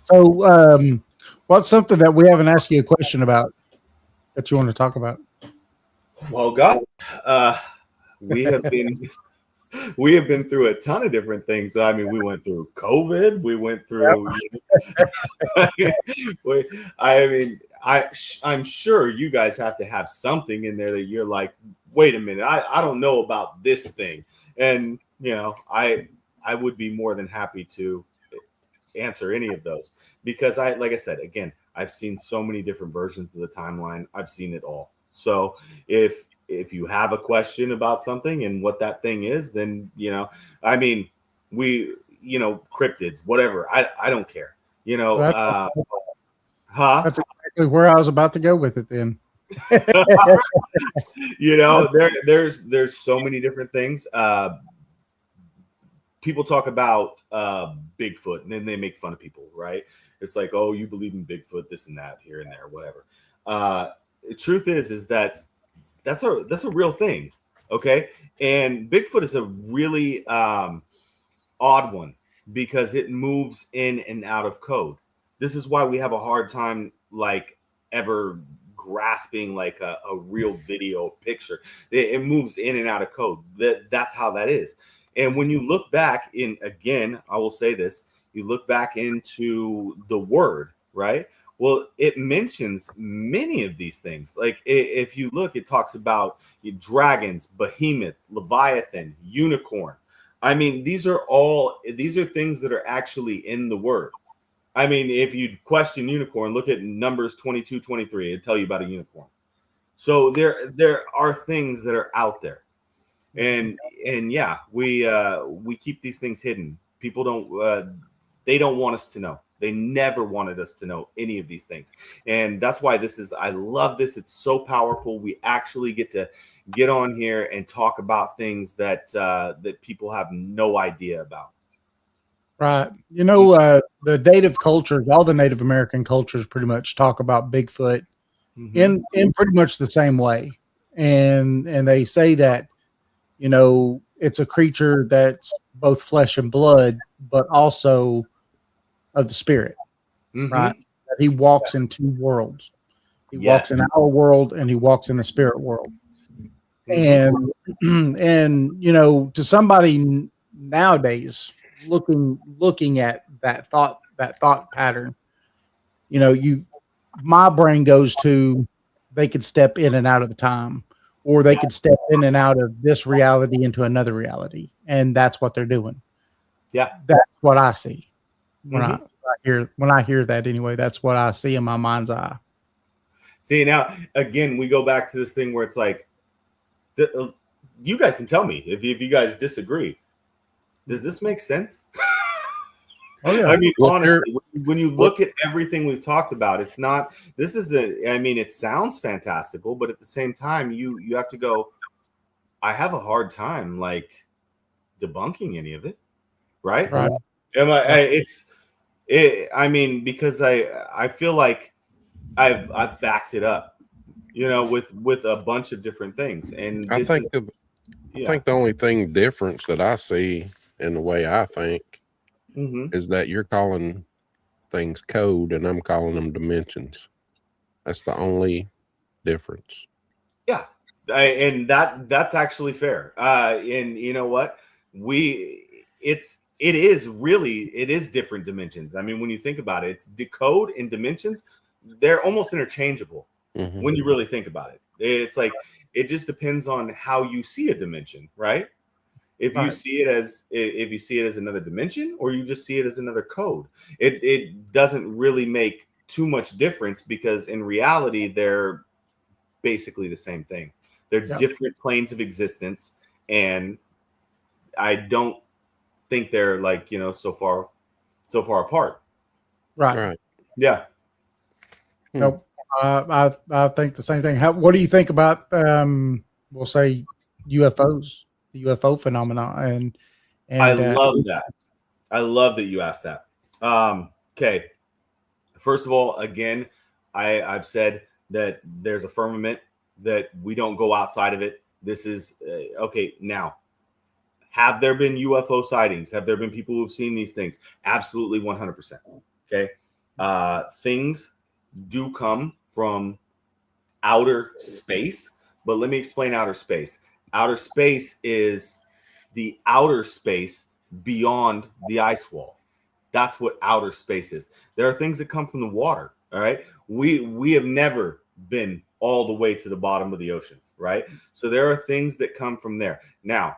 S3: So, what's something that we haven't asked you a question about that you want to talk about?
S4: Well, God, we have been through a ton of different things. I mean, we went through COVID. We went through. I'm sure you guys have to have something in there that you're like, wait a minute, I don't know about this thing, and I would be more than happy to answer any of those, because like I said, again, I've seen so many different versions of the timeline. I've seen it all. So if you have a question about something and what that thing is, then cryptids, whatever. I don't care.
S3: That's exactly where I was about to go with it then.
S4: There's so many different things. People talk about Bigfoot, and then they make fun of people, right? It's like, oh, you believe in Bigfoot, this and that, here and there, whatever. The truth is that that's a real thing, okay? And Bigfoot is a really odd one, because it moves in and out of code. This is why we have a hard time ever grasping a real video picture. It moves in and out of code. That's how that is. And when you look back again, I will say this, you look back into the word, right? Well, it mentions many of these things. Like if you look, it talks about dragons, behemoth, leviathan, unicorn. I mean, these are things that are actually in the word. I mean, if you question unicorn, look at Numbers 22:23. It'll tell you about a unicorn. So there are things that are out there. And yeah, we keep these things hidden. People they don't want us to know. They never wanted us to know any of these things. And that's why I love this. It's so powerful. We actually get to get on here and talk about things that people have no idea about.
S3: Right. The native cultures, all the Native American cultures pretty much talk about Bigfoot in pretty much the same way. And they say that, it's a creature that's both flesh and blood, but also of the spirit, right? That he walks in two worlds. He walks in our world and he walks in the spirit world. And to somebody nowadays looking at that thought pattern, my brain goes to, they could step in and out of the time, or they could step in and out of this reality into another reality, and that's what they're doing.
S4: Yeah,
S3: that's what I see when I hear that. Anyway, that's what I see in my mind's eye.
S4: See, now again, we go back to this thing where it's like, you guys can tell me if you guys disagree. Does this make sense?
S3: Oh yeah.
S4: I mean, honestly, when you look at everything we've talked about, it's not. This is it sounds fantastical, but at the same time, you have to go. I have a hard time like debunking any of it, right?
S3: Right.
S4: Because I feel like I've backed it up, with a bunch of different things, and
S2: I think the only thing difference that I see in the way I think is that you're calling things code and I'm calling them dimensions. That's the only difference.
S4: Yeah, and that's actually fair. And you know what? It is different dimensions. I mean, when you think about it, it's decode and dimensions. They're almost interchangeable when you really think about it. It's like, it just depends on how you see a dimension, right? If you see it as another dimension, or you just see it as another code, it doesn't really make too much difference, because in reality, they're basically the same thing. They're different planes of existence, and I don't think they're like, so far apart.
S3: Right.
S4: Yeah.
S3: Nope. I think the same thing. What do you think about we'll say UFOs, the UFO phenomena? And
S4: I love that. I love that you asked that. Okay. First of all, again, I've said that there's a firmament, that we don't go outside of it. This is okay. Now, have there been UFO sightings? Have there been people who've seen these things? Absolutely, 100%. Okay. Things do come from outer space, but let me explain outer space. Outer space is the outer space beyond the ice wall. That's what outer space is. There are things that come from the water. All right. We have never been all the way to the bottom of the oceans, right? So there are things that come from there. Now,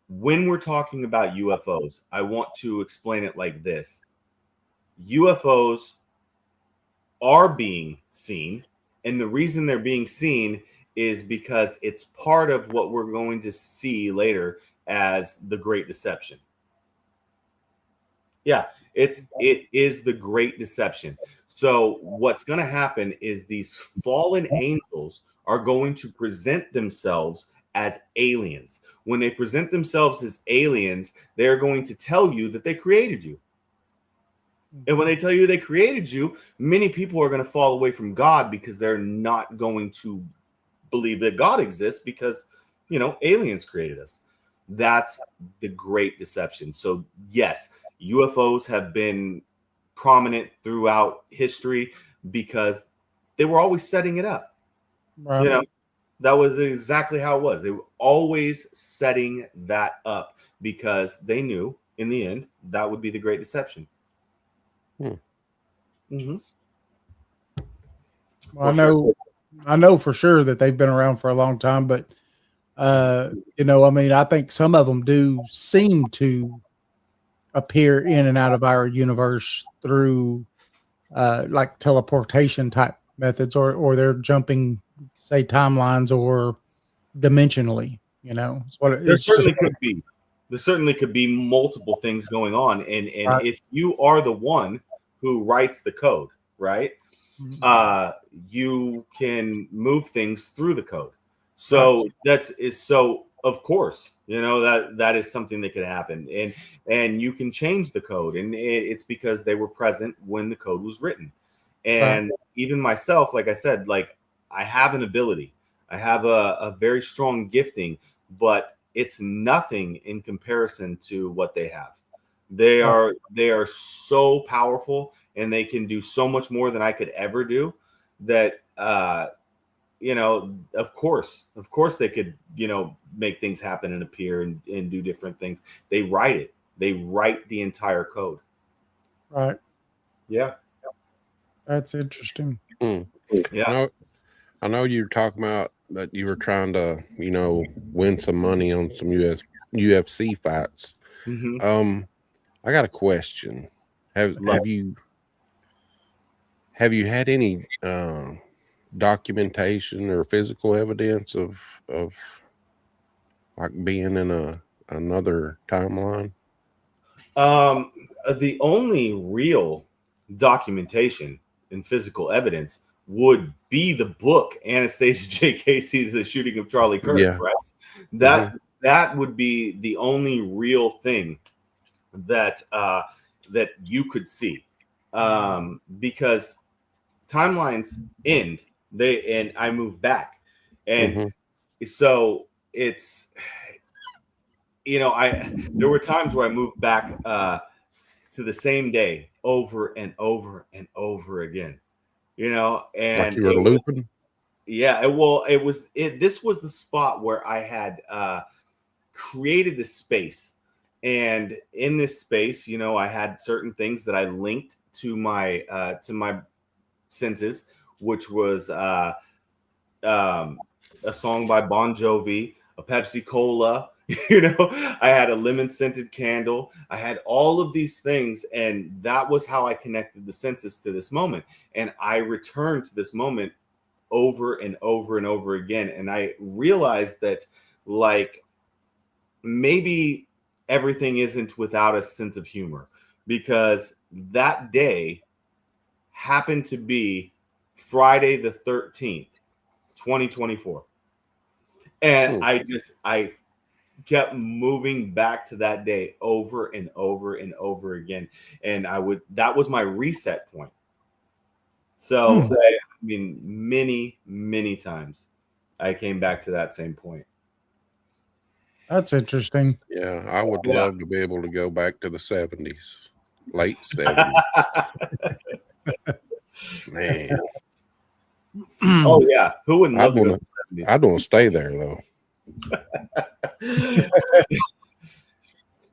S4: when we're talking about UFOs, I want to explain it like this. UFOs are being seen, and the reason they're being seen is because it's part of what we're going to see later as the Great Deception. Yeah, it is the Great Deception. So what's going to happen is these fallen angels are going to present themselves as aliens. When they present themselves as aliens, they're going to tell you that they created you. And when they tell you they created you, many people are going to fall away from God, because they're not going to believe that God exists, because, aliens created us. That's the Great Deception. So yes, UFOs have been prominent throughout history because they were always setting it up.
S3: Right.
S4: That was exactly how it was. They were always setting that up because they knew in the end that would be the Great Deception.
S3: Well, I know for sure that they've been around for a long time, but I think some of them do seem to appear in and out of our universe through like teleportation type methods, or they're jumping, say, timelines or dimensionally. There
S4: certainly could be multiple things going on, and if you are the one who writes the code, right, you can move things through the code. So of course, that is something that could happen, and you can change the code, and it's because they were present when the code was written. And even myself, like I said, like I have an ability, I have a very strong gifting, but it's nothing in comparison to what they have. They are so powerful, and they can do so much more than I could ever do. That of course they could, make things happen and appear and do different things. They write the entire code.
S3: Right.
S4: Yeah.
S3: That's interesting.
S4: Yeah.
S2: I know you were talking about that you were trying to, win some money on some UFC fights.
S4: Mm-hmm.
S2: I got a question. Have you had any documentation or physical evidence of like being in another timeline?
S4: The only real documentation and physical evidence would be the book Anastasia J. Casey's The Shooting of Charlie Kirk,
S2: Yeah.
S4: right? That would be the only real thing that that you could see, because timelines end, and I move back, and so it's there were times where I moved back to the same day over and over and over again, and
S2: Like you were looping?
S4: this was the spot where I had created this space. And in this space, I had certain things that I linked to my senses, which was a song by Bon Jovi, a Pepsi Cola, I had a lemon scented candle. I had all of these things, and that was how I connected the senses to this moment. And I returned to this moment over and over and over again. And I realized that, like, maybe everything isn't without a sense of humor, because that day happened to be Friday the 13th, 2024. And I kept moving back to that day over and over and over again. And that was my reset point. So I mean, many, many times I came back to that same point.
S3: That's interesting.
S2: Yeah, I would love to be able to go back to the 70s, late 70s. Man.
S4: Oh yeah, who wouldn't love to go to the 70s?
S2: I'd want to stay there though.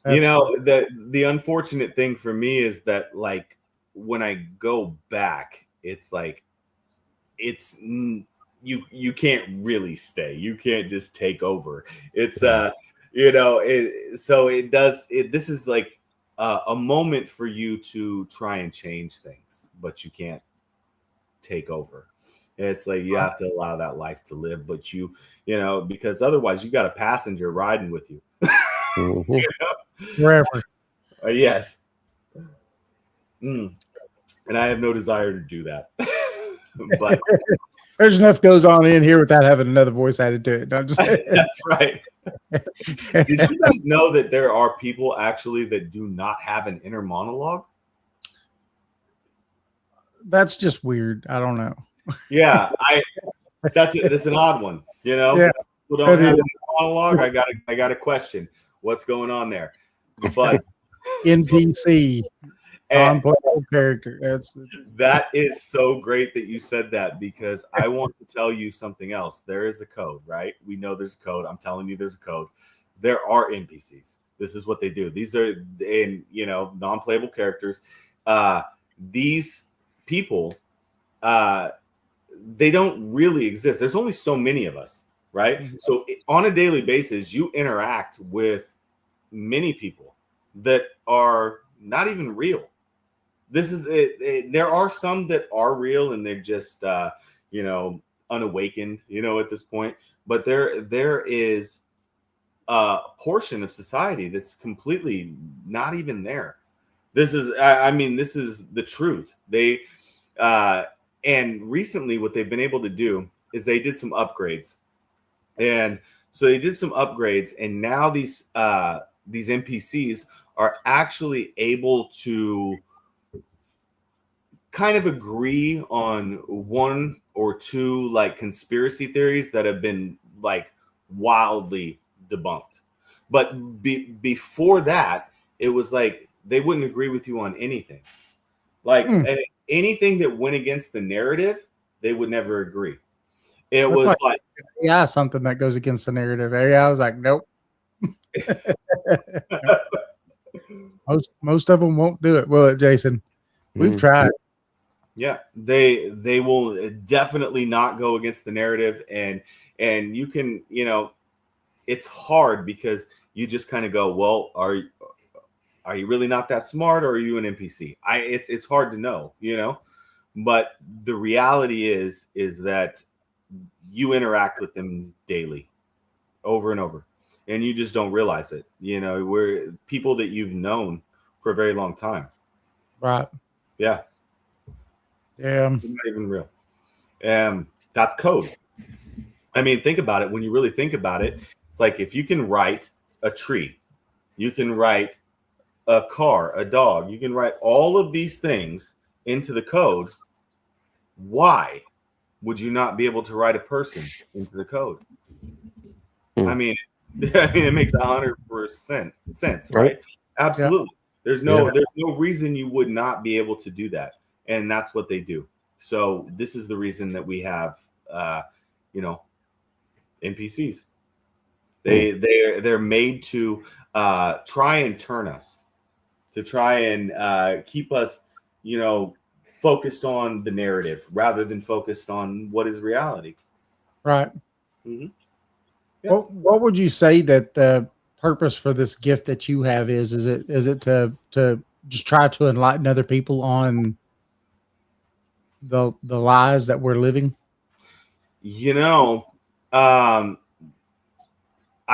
S4: The unfortunate thing for me is that, like, when I go back, it's like you can't really stay. You can't just take over. It's so it does it. This is like a moment for you to try and change things, but you can't take over. It's like you have to allow that life to live, but because otherwise you got a passenger riding with you.
S3: Forever.
S4: Yes. And I have no desire to do that. But
S3: there's enough goes on in here without having another voice added to it. No,
S4: that's right. Did you guys know that there are people actually that do not have an inner monologue?
S3: That's just weird. I don't know.
S4: Yeah, that's an odd one.
S3: Yeah.
S4: People don't have an inner monologue. I got a question. What's going on there? But
S3: NPC. Non-playable character.
S4: That is so great that you said that, because I want to tell you something else. There is a code, right? We know there's a code. I'm telling you there's a code. There are NPCs. This is what they do. These are non-playable characters. These people, they don't really exist. There's only so many of us, right? Mm-hmm. So on a daily basis, you interact with many people that are not even real. This is it. There are some that are real, and they're just unawakened, at this point. But there is a portion of society that's completely not even there. This is this is the truth. They and recently what they've been able to do is they did some upgrades, and So they did some upgrades, and now these NPCs are actually able to kind of agree on one or two like conspiracy theories that have been like wildly debunked. But before that, it was like they wouldn't agree with you on anything. Like anything that went against the narrative, they would never agree. It
S3: That's
S4: was like
S3: yeah, something that goes against the narrative. Yeah, I was like, nope. Most of them won't do it. Well, Jason, we've tried.
S4: Yeah, they will definitely not go against the narrative, and you can, you know, it's hard because you just kind of go, well, are you really not that smart, or are you an NPC? It's hard to know, you know, but the reality is that you interact with them daily, over and over, and you just don't realize it. You know, we're people that you've known for a very long time.
S3: Right.
S4: Yeah.
S3: Yeah.
S4: It's not even real. That's code. I mean, think about it. When you really think about it, it's like if you can write a tree, you can write a car, a dog, you can write all of these things into the code. Why would you not be able to write a person into the code? I mean, it makes 100% sense, right? Absolutely. Yeah. There's no reason you would not be able to do that. And that's what they do. So this is the reason that we have, you know, NPCs. They're made to try and turn us, to try and keep us, you know, focused on the narrative rather than focused on what is reality.
S3: Right.
S4: Mm-hmm.
S3: Yeah. What would you say that the purpose for this gift that you have is? Is it to just try to enlighten other people on the lies that we're living?
S4: You know, I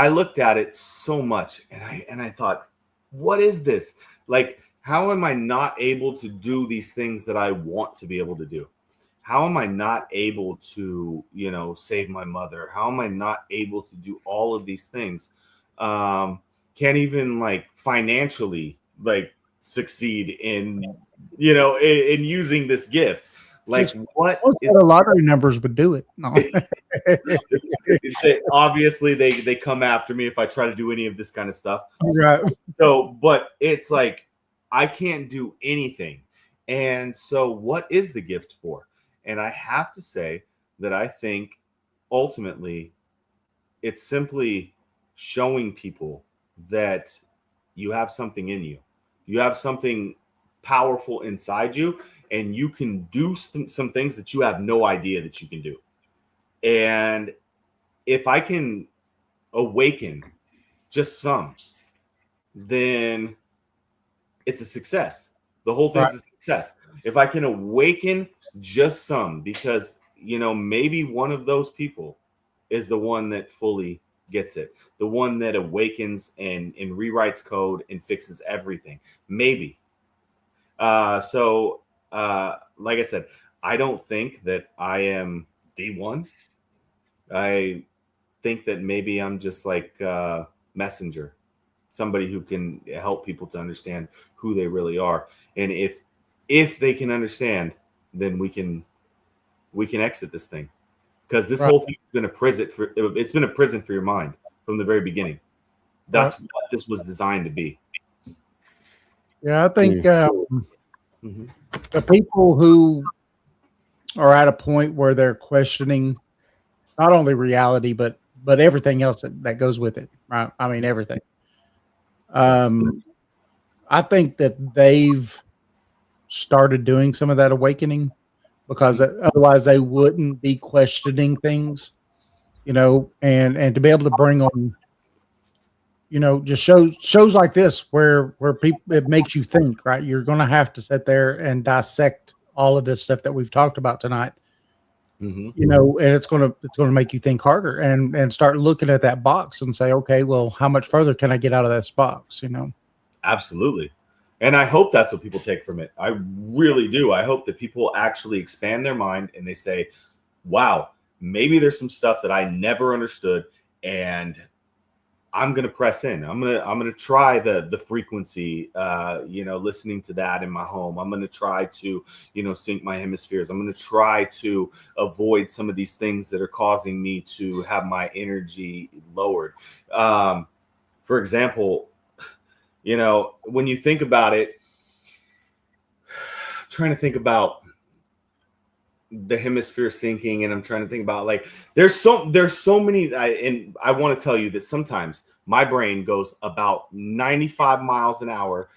S4: looked at it so much, and I thought, what is this? Like, how am I not able to do these things that I want to be able to do? How am I not able to, you know, save my mother? How am I not able to do all of these things? Can't even like financially like succeed in, you know, in using this gift. Like what
S3: is, the lottery numbers would do it. No.
S4: Obviously they come after me if I try to do any of this kind of stuff.
S3: Right.
S4: So, but it's like I can't do anything. And so what is the gift for? And I have to say that I think ultimately it's simply showing people that you have something in you. You have something powerful inside you, and you can do some things that you have no idea that you can do. And if I can awaken just some, then it's a success. The whole thing's a success. If I can awaken just some, because, you know, maybe one of those people is the one that fully gets it, the one that awakens and rewrites code and fixes everything. Maybe. So like I said, I don't think that I am D1. I think that maybe I'm just like a messenger, somebody who can help people to understand who they really are. And if they can understand, then we can exit this thing, because this whole thing's been a prison for your mind from the very beginning. That's what this was designed to be.
S3: Yeah, I think the people who are at a point where they're questioning not only reality but everything else that goes with it, right? I mean, everything. I think that they've started doing some of that awakening, because otherwise they wouldn't be questioning things, you know, and to be able to bring on, you know, just shows like this where people, it makes you think, right? You're going to have to sit there and dissect all of this stuff that we've talked about tonight, you know, and it's going to make you think harder and start looking at that box and say, okay, well, how much further can I get out of this box? You know?
S4: Absolutely. And I hope that's what people take from it. I really do. I hope that people actually expand their mind and they say, wow, maybe there's some stuff that I never understood. and I'm gonna press in. I'm gonna try the frequency, listening to that in my home. I'm gonna try to, sync my hemispheres. I'm gonna try to avoid some of these things that are causing me to have my energy lowered. For example, when you think about it, I'm trying to think about the hemisphere syncing, and I'm trying to think about, like, there's so many, and I want to tell you that sometimes my brain goes about 95 miles an hour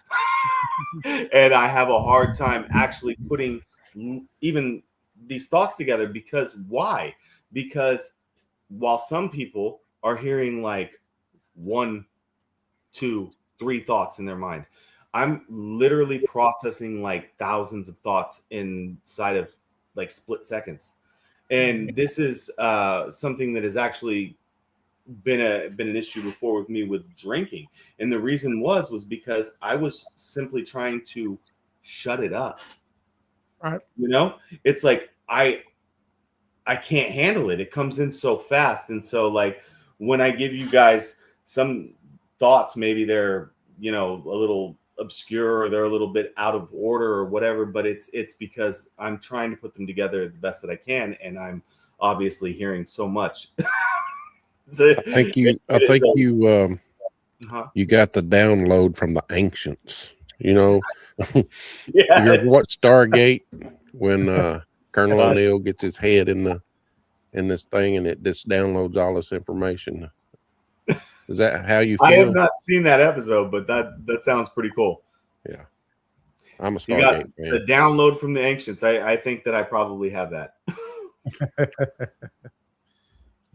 S4: and I have a hard time actually putting even these thoughts together. Because why? Because while some people are hearing like 1, 2, 3 thoughts in their mind, I'm literally processing like thousands of thoughts inside of like split seconds. And this is something that has actually been an issue before with me with drinking. And the reason was because I was simply trying to shut it up.
S3: Right.
S4: It's like I can't handle it. It comes in so fast. And so, like, when I give you guys some thoughts, maybe they're, a little obscure, or they're a little bit out of order or whatever, but it's because I'm trying to put them together the best that I can, and I'm obviously hearing so much.
S2: I think you got the download from the ancients.
S4: Yes.
S2: You ever watch Stargate when Colonel O'Neill gets his head in this thing, and it just downloads all this information? Is that how you feel?
S4: I have not seen that episode, but that sounds pretty cool.
S2: Yeah, I'm a
S4: You got
S2: Stargate fan.
S4: the download from the ancients. I think that I probably have that.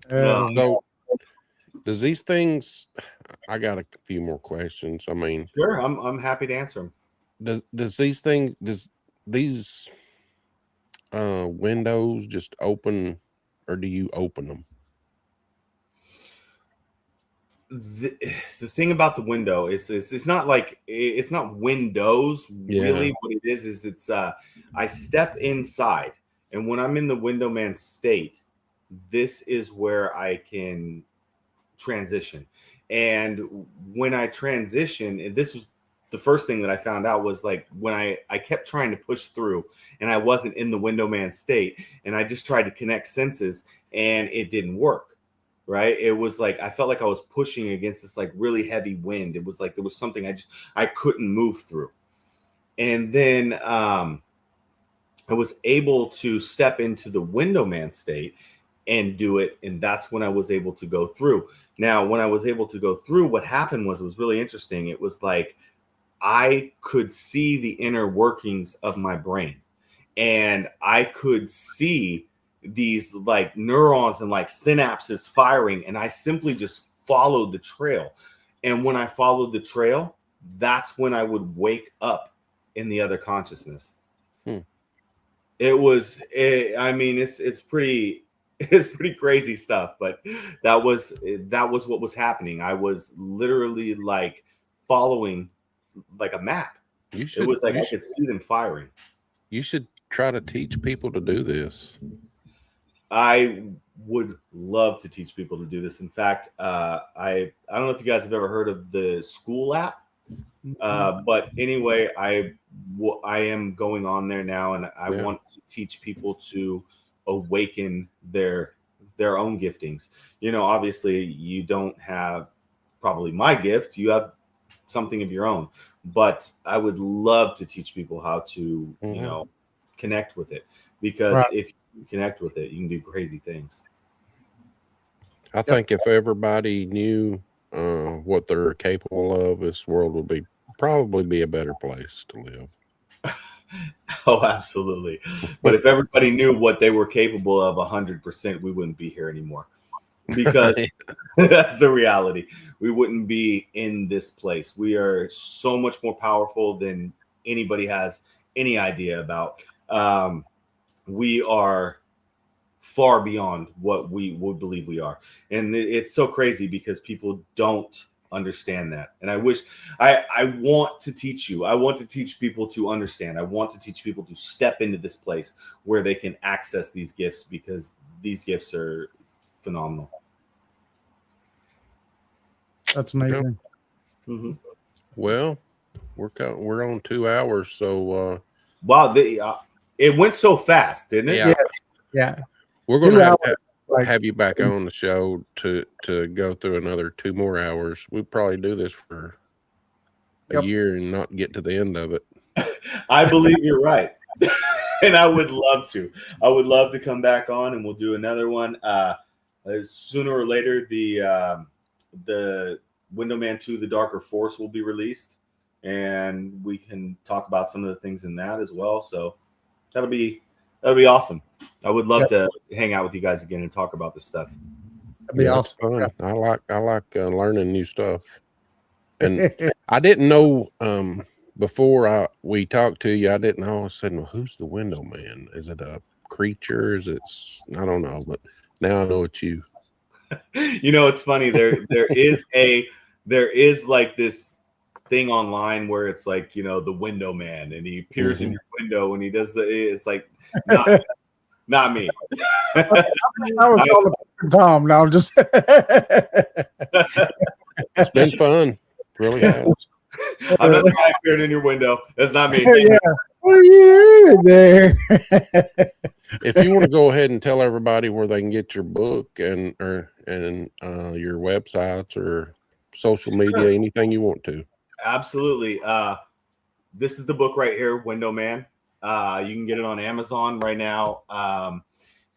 S2: So, does these things? I got a few more questions. I mean,
S4: sure, I'm happy to answer them.
S2: Does these windows just open, or do you open them?
S4: The thing about the window is it's not like, it's not windows really. What it is it's I step inside, and when I'm in the window man state, this is where I can transition. And when I transition, and this was the first thing that I found out, was like when I kept trying to push through and I wasn't in the window man state, and I just tried to connect senses and it didn't work. Right. It was like I felt like I was pushing against this like really heavy wind. It was like there was something I couldn't move through. And then I was able to step into the window man state and do it. And that's when I was able to go through. Now, when I was able to go through, what happened was, it was really interesting. It was like I could see the inner workings of my brain, and I could see these like neurons and like synapses firing, and I simply just followed the trail. And when I followed the trail, that's when I would wake up in the other consciousness. It's pretty crazy stuff, but that was what was happening. I was literally like following like a map. It was like I could see them firing.
S2: You should try to teach people to do this.
S4: I would love to teach people to do this. In fact, I don't know if you guys have ever heard of the school app, but anyway, I am going on there now, and I want to teach people to awaken their own giftings. Obviously, you don't have probably my gift. You have something of your own, but I would love to teach people how to, connect with it, because if you connect with it, you can do crazy things.
S2: I think if everybody knew what they're capable of, this world would probably be a better place to live.
S4: Oh, absolutely. But if everybody knew what they were capable of 100%, we wouldn't be here anymore, because that's the reality. We wouldn't be in this place. We are so much more powerful than anybody has any idea about. We are far beyond what we would believe we are. And it's so crazy because people don't understand that. And I wish I want to teach you. I want to teach people to understand. I want to teach people to step into this place where they can access these gifts, because these gifts are phenomenal.
S3: That's amazing.
S4: Mm-hmm.
S2: Well, we're on 2 hours, so
S4: Wow, it went so fast, didn't it?
S2: Yeah.
S3: Yeah.
S2: we're going
S3: 2
S2: to
S3: hours, like,
S2: have you back on the show to go through another 2 more hours. We probably do this for a year and not get to the end of it.
S4: I believe you're right. And I would love to. I would love to come back on and we'll do another one. Sooner or later, the Window Man 2, The Darker Force will be released. And we can talk about some of the things in that as well. So that'll be awesome. I would love to hang out with you guys again and talk about this stuff.
S3: That'd be awesome.
S2: Fun. I like learning new stuff. And I didn't know before we talked to you. I didn't know. I said, "Well, who's the Window Man? Is it a creature? I don't know." But now I know it's you.
S4: You know, it's funny. There is like this thing online where it's like, you know, the Window Man, and he appears in your window and he does it's like not me.
S3: I was all about Tom. Now I'm just.
S2: It's been fun. Really has.
S4: I'm not the guy appearing in your window. That's not me.
S3: Yeah. What are you doing there?
S2: If you want to go ahead and tell everybody where they can get your book and your websites or social media, anything you want to.
S4: Absolutely. This is the book right here, Window Man. You can get it on Amazon right now.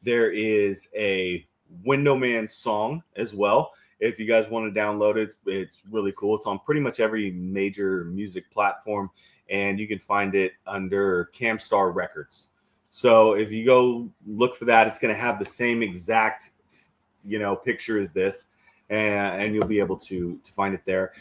S4: There is a Window Man song as well. If you guys want to download it, it's really cool. It's on pretty much every major music platform, and you can find it under Camstar Records. So if you go look for that, it's going to have the same exact, you know, picture as this, and you'll be able to find it there.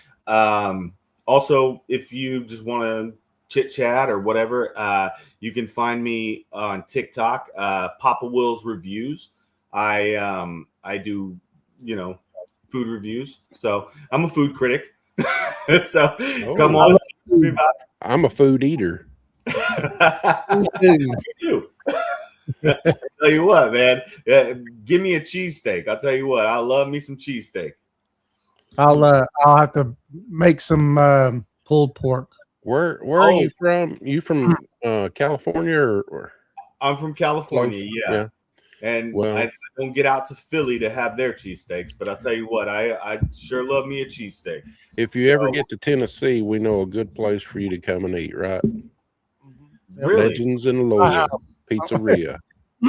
S4: Also, if you just want to chit chat or whatever, you can find me on TikTok, Papa Will's Reviews. I do, you know, food reviews. So I'm a food critic. So come on.
S2: I'm a food eater.
S4: Me too. Tell you what, man. Give me a cheesesteak. I'll tell you what. I love me some cheesesteak.
S3: I'll have to make some pulled pork.
S2: Where are you from? You from California or?
S4: I'm from California. Yeah. And I don't get out to Philly to have their cheesesteaks, but I'll tell you what, I sure love me a cheesesteak.
S2: If you ever get to Tennessee, we know a good place for you to come and eat, right?
S4: Really?
S2: Legends in Lord Pizzeria.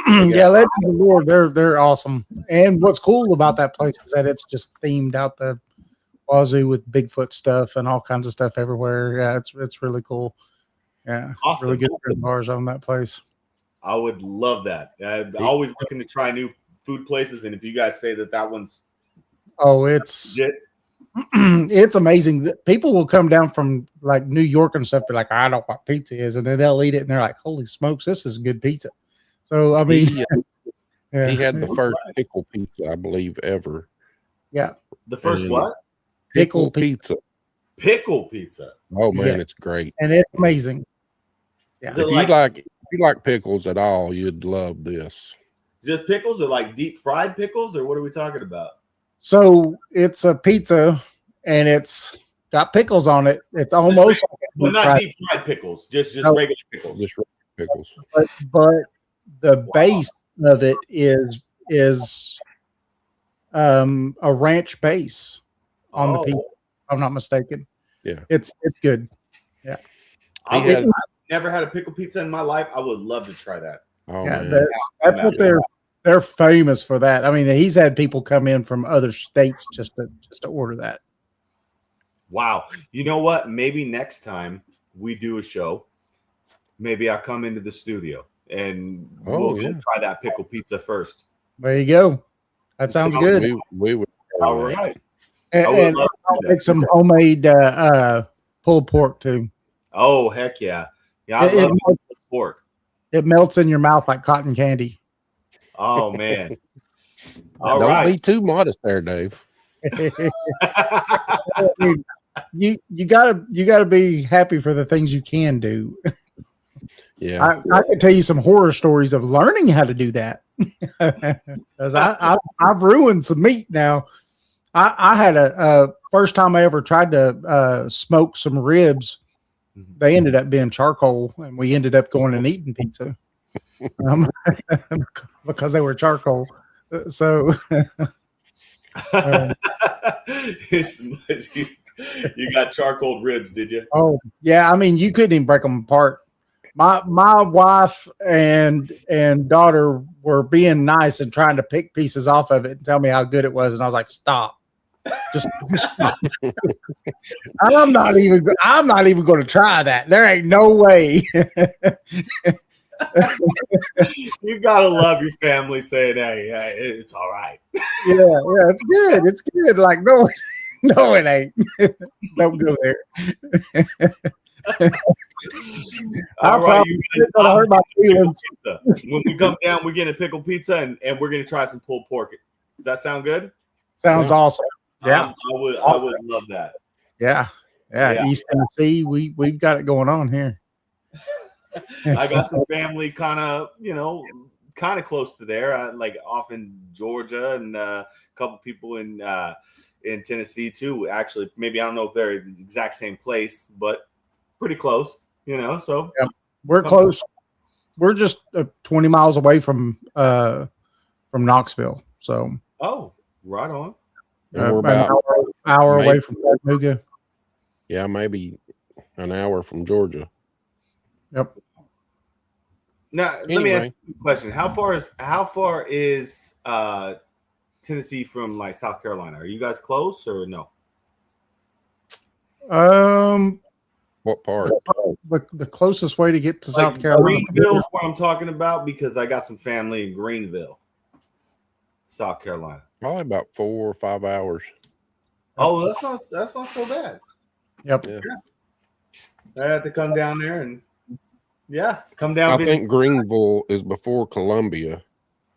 S3: Yeah, Legends in Lord, they're awesome. And what's cool about that place is that it's just themed out the wazoo with Bigfoot stuff and all kinds of stuff everywhere. Yeah, it's really cool. Yeah,
S4: awesome.
S3: Really good bars on that place.
S4: I would love that. I'm always looking to try new food places, and if you guys say that one's
S3: it's it's amazing. People will come down from like New York and stuff, be like, I don't know what pizza is, and then they'll eat it and they're like, holy smokes, this is good pizza. So I mean,
S2: he had the first pickle pizza, I believe, ever.
S3: Yeah,
S4: the first what?
S2: Pickle pizza.
S4: Pickle pizza.
S2: Oh man, it's great,
S3: and it's amazing. Yeah,
S2: if you like pickles at all, you'd love this.
S4: Just pickles, or like deep fried pickles, or what are we talking about?
S3: So it's a pizza and it's got pickles on it. It's almost
S4: well, not deep fried pickles, just regular pickles.
S2: Just regular pickles.
S3: But the base of it is a ranch base on the pizza, if I'm not mistaken.
S2: Yeah.
S3: It's good. Yeah.
S4: I've never had a pickle pizza in my life. I would love to try that.
S2: Oh,
S3: yeah,
S2: man.
S3: that's what they're famous for that. I mean, he's had people come in from other states just to order that.
S4: Wow. You know what? Maybe next time we do a show, maybe I'll come into the studio and we'll try that pickle pizza first.
S3: There you go. That sounds good.
S2: We would.
S4: All right.
S3: And I'll make some homemade pulled pork too.
S4: Oh, heck yeah. Yeah, I love pork.
S3: It melts in your mouth like cotton candy.
S4: Oh, man.
S2: Don't be too modest there, Dave.
S3: You gotta be happy for the things you can do.
S2: Yeah,
S3: I can tell you some horror stories of learning how to do that. Because I've ruined some meat now. I had a first time I ever tried to smoke some ribs, they ended up being charcoal, and we ended up going and eating pizza because they were charcoal. So
S4: you got charcoal ribs, did you?
S3: oh yeah, I mean you couldn't even break them apart. My wife and daughter were being nice and trying to pick pieces off of it and tell me how good it was, and I was like, stop. Just stop. I'm not even going to try that. There ain't no way.
S4: You gotta love your family saying, "Hey, it's all right."
S3: Yeah, it's good. It's good. Like no, it ain't. Don't go there.
S4: All right, you guys,
S3: gonna hurt my feelings.
S4: When we come down, we're getting pickled pizza and we're gonna try some pulled pork. Does that sound good?
S3: Sounds awesome. Yeah,
S4: I would love that.
S3: Yeah. East Tennessee, we've got it going on here.
S4: I got some family kind of close to there, like off in Georgia, and a couple people in Tennessee too. Actually, maybe I don't know if they're in the exact same place, but pretty close. So
S3: yeah, we're close. We're just 20 miles away from Knoxville. So
S4: right on.
S2: We're about
S3: an hour away from Chattanooga.
S2: Yeah, maybe an hour from Georgia.
S3: Yep.
S4: Now, let me ask you a question. How far is Tennessee from like South Carolina? Are you guys close or no?
S2: What part?
S3: The closest way to get to South Carolina.
S4: Greenville's what I'm talking about because I got some family in Greenville, South Carolina.
S2: Probably about 4 or 5 hours.
S4: Oh, that's not so bad.
S3: Yep.
S2: Yeah.
S4: I had to come down there and come down.
S2: I think Greenville is before Columbia.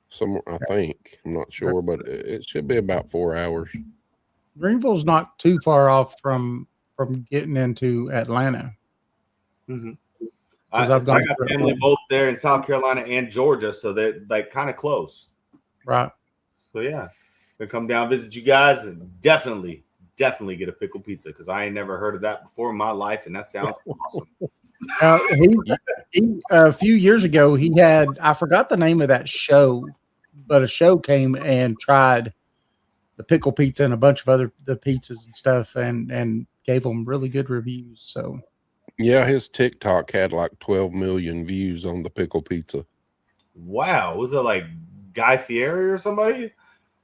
S2: Somewhere, I think. I'm not sure, but it should be about 4 hours.
S3: Greenville's not too far off from getting into Atlanta.
S4: Mm-hmm. I got family both there in South Carolina and Georgia, so they're like kind of close.
S3: Right.
S4: So yeah, gonna come down visit you guys and definitely get a pickle pizza because I ain't never heard of that before in my life, and that sounds awesome.
S3: He a few years ago he had, I forgot the name of that show, but a show came and tried the pickle pizza and a bunch of the pizzas and stuff, and gave them really good reviews. So
S2: yeah, his TikTok had like 12 million views on the pickle pizza.
S4: Wow, was it like Guy Fieri or somebody?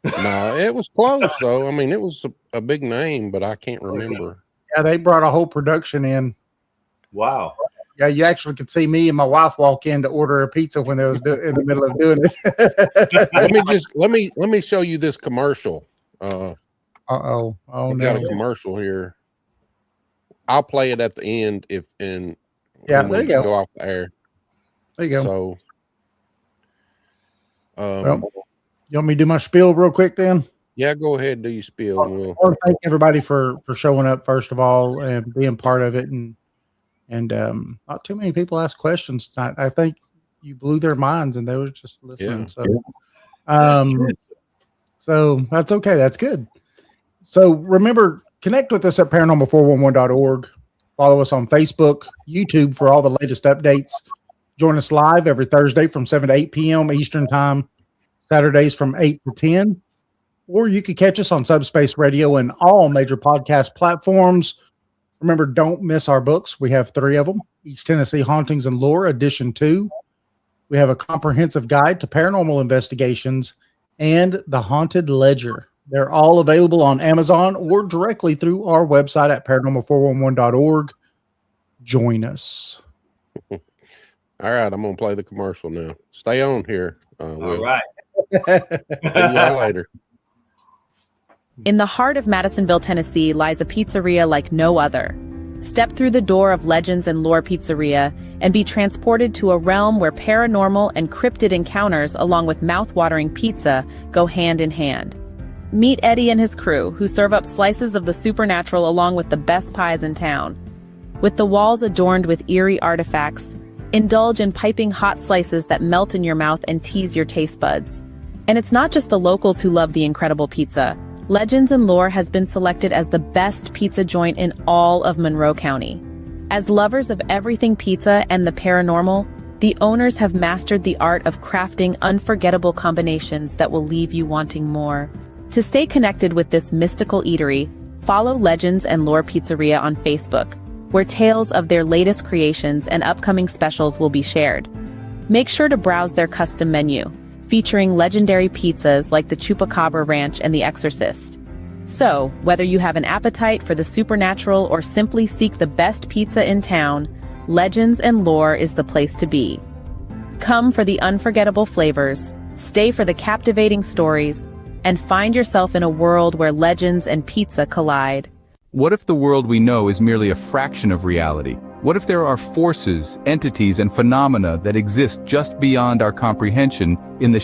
S2: No, it was close though. I mean, it was a big name, but I can't remember.
S3: Yeah, they brought a whole production in.
S4: Wow.
S3: Yeah, you actually could see me and my wife walk in to order a pizza when they was in the middle of doing it.
S2: let me show you this commercial.
S3: Oh
S2: We've
S3: no,
S2: got a commercial here. I'll play it at the end when
S3: there you go.
S2: Go off the air.
S3: There you go.
S2: So,
S3: you want me to do my spiel real quick then?
S2: Yeah, go ahead and do your spiel.
S3: I want to thank everybody for showing up first of all and being part of it, and not too many people asked questions tonight. I think you blew their minds and they were just listening.
S2: Yeah.
S3: So that's okay. That's good. So remember, connect with us at paranormal411.org. Follow us on Facebook, YouTube for all the latest updates. Join us live every Thursday from 7 to 8 p.m. Eastern Time, Saturdays from 8 to 10. Or you could catch us on Subspace Radio and all major podcast platforms. Remember, don't miss our books. We have 3 of them. East Tennessee Hauntings and Lore, Edition 2. We have a comprehensive guide to paranormal investigations and The Haunted Ledger. They're all available on Amazon or directly through our website at paranormal411.org. Join us.
S2: All right, I'm going to play the commercial now. Stay on here.
S4: All right.
S2: See you later.
S5: In the heart of Madisonville, Tennessee, lies a pizzeria like no other. Step through the door of Legends and Lore Pizzeria and be transported to a realm where paranormal and cryptid encounters, along with mouth-watering pizza, go hand in hand. Meet Eddie and his crew, who serve up slices of the supernatural along with the best pies in town. With the walls adorned with eerie artifacts, indulge in piping hot slices that melt in your mouth and tease your taste buds. And it's not just the locals who love the incredible pizza. Legends and Lore has been selected as the best pizza joint in all of Monroe County. As lovers of everything pizza and the paranormal, the owners have mastered the art of crafting unforgettable combinations that will leave you wanting more. To stay connected with this mystical eatery, follow Legends and Lore Pizzeria on Facebook, where tales of their latest creations and upcoming specials will be shared. Make sure to browse their custom menu, featuring legendary pizzas like the Chupacabra Ranch and the Exorcist. So, whether you have an appetite for the supernatural or simply seek the best pizza in town, Legends and Lore is the place to be. Come for the unforgettable flavors, stay for the captivating stories, and find yourself in a world where legends and pizza collide.
S6: What if the world we know is merely a fraction of reality? What if there are forces, entities, and phenomena that exist just beyond our comprehension in the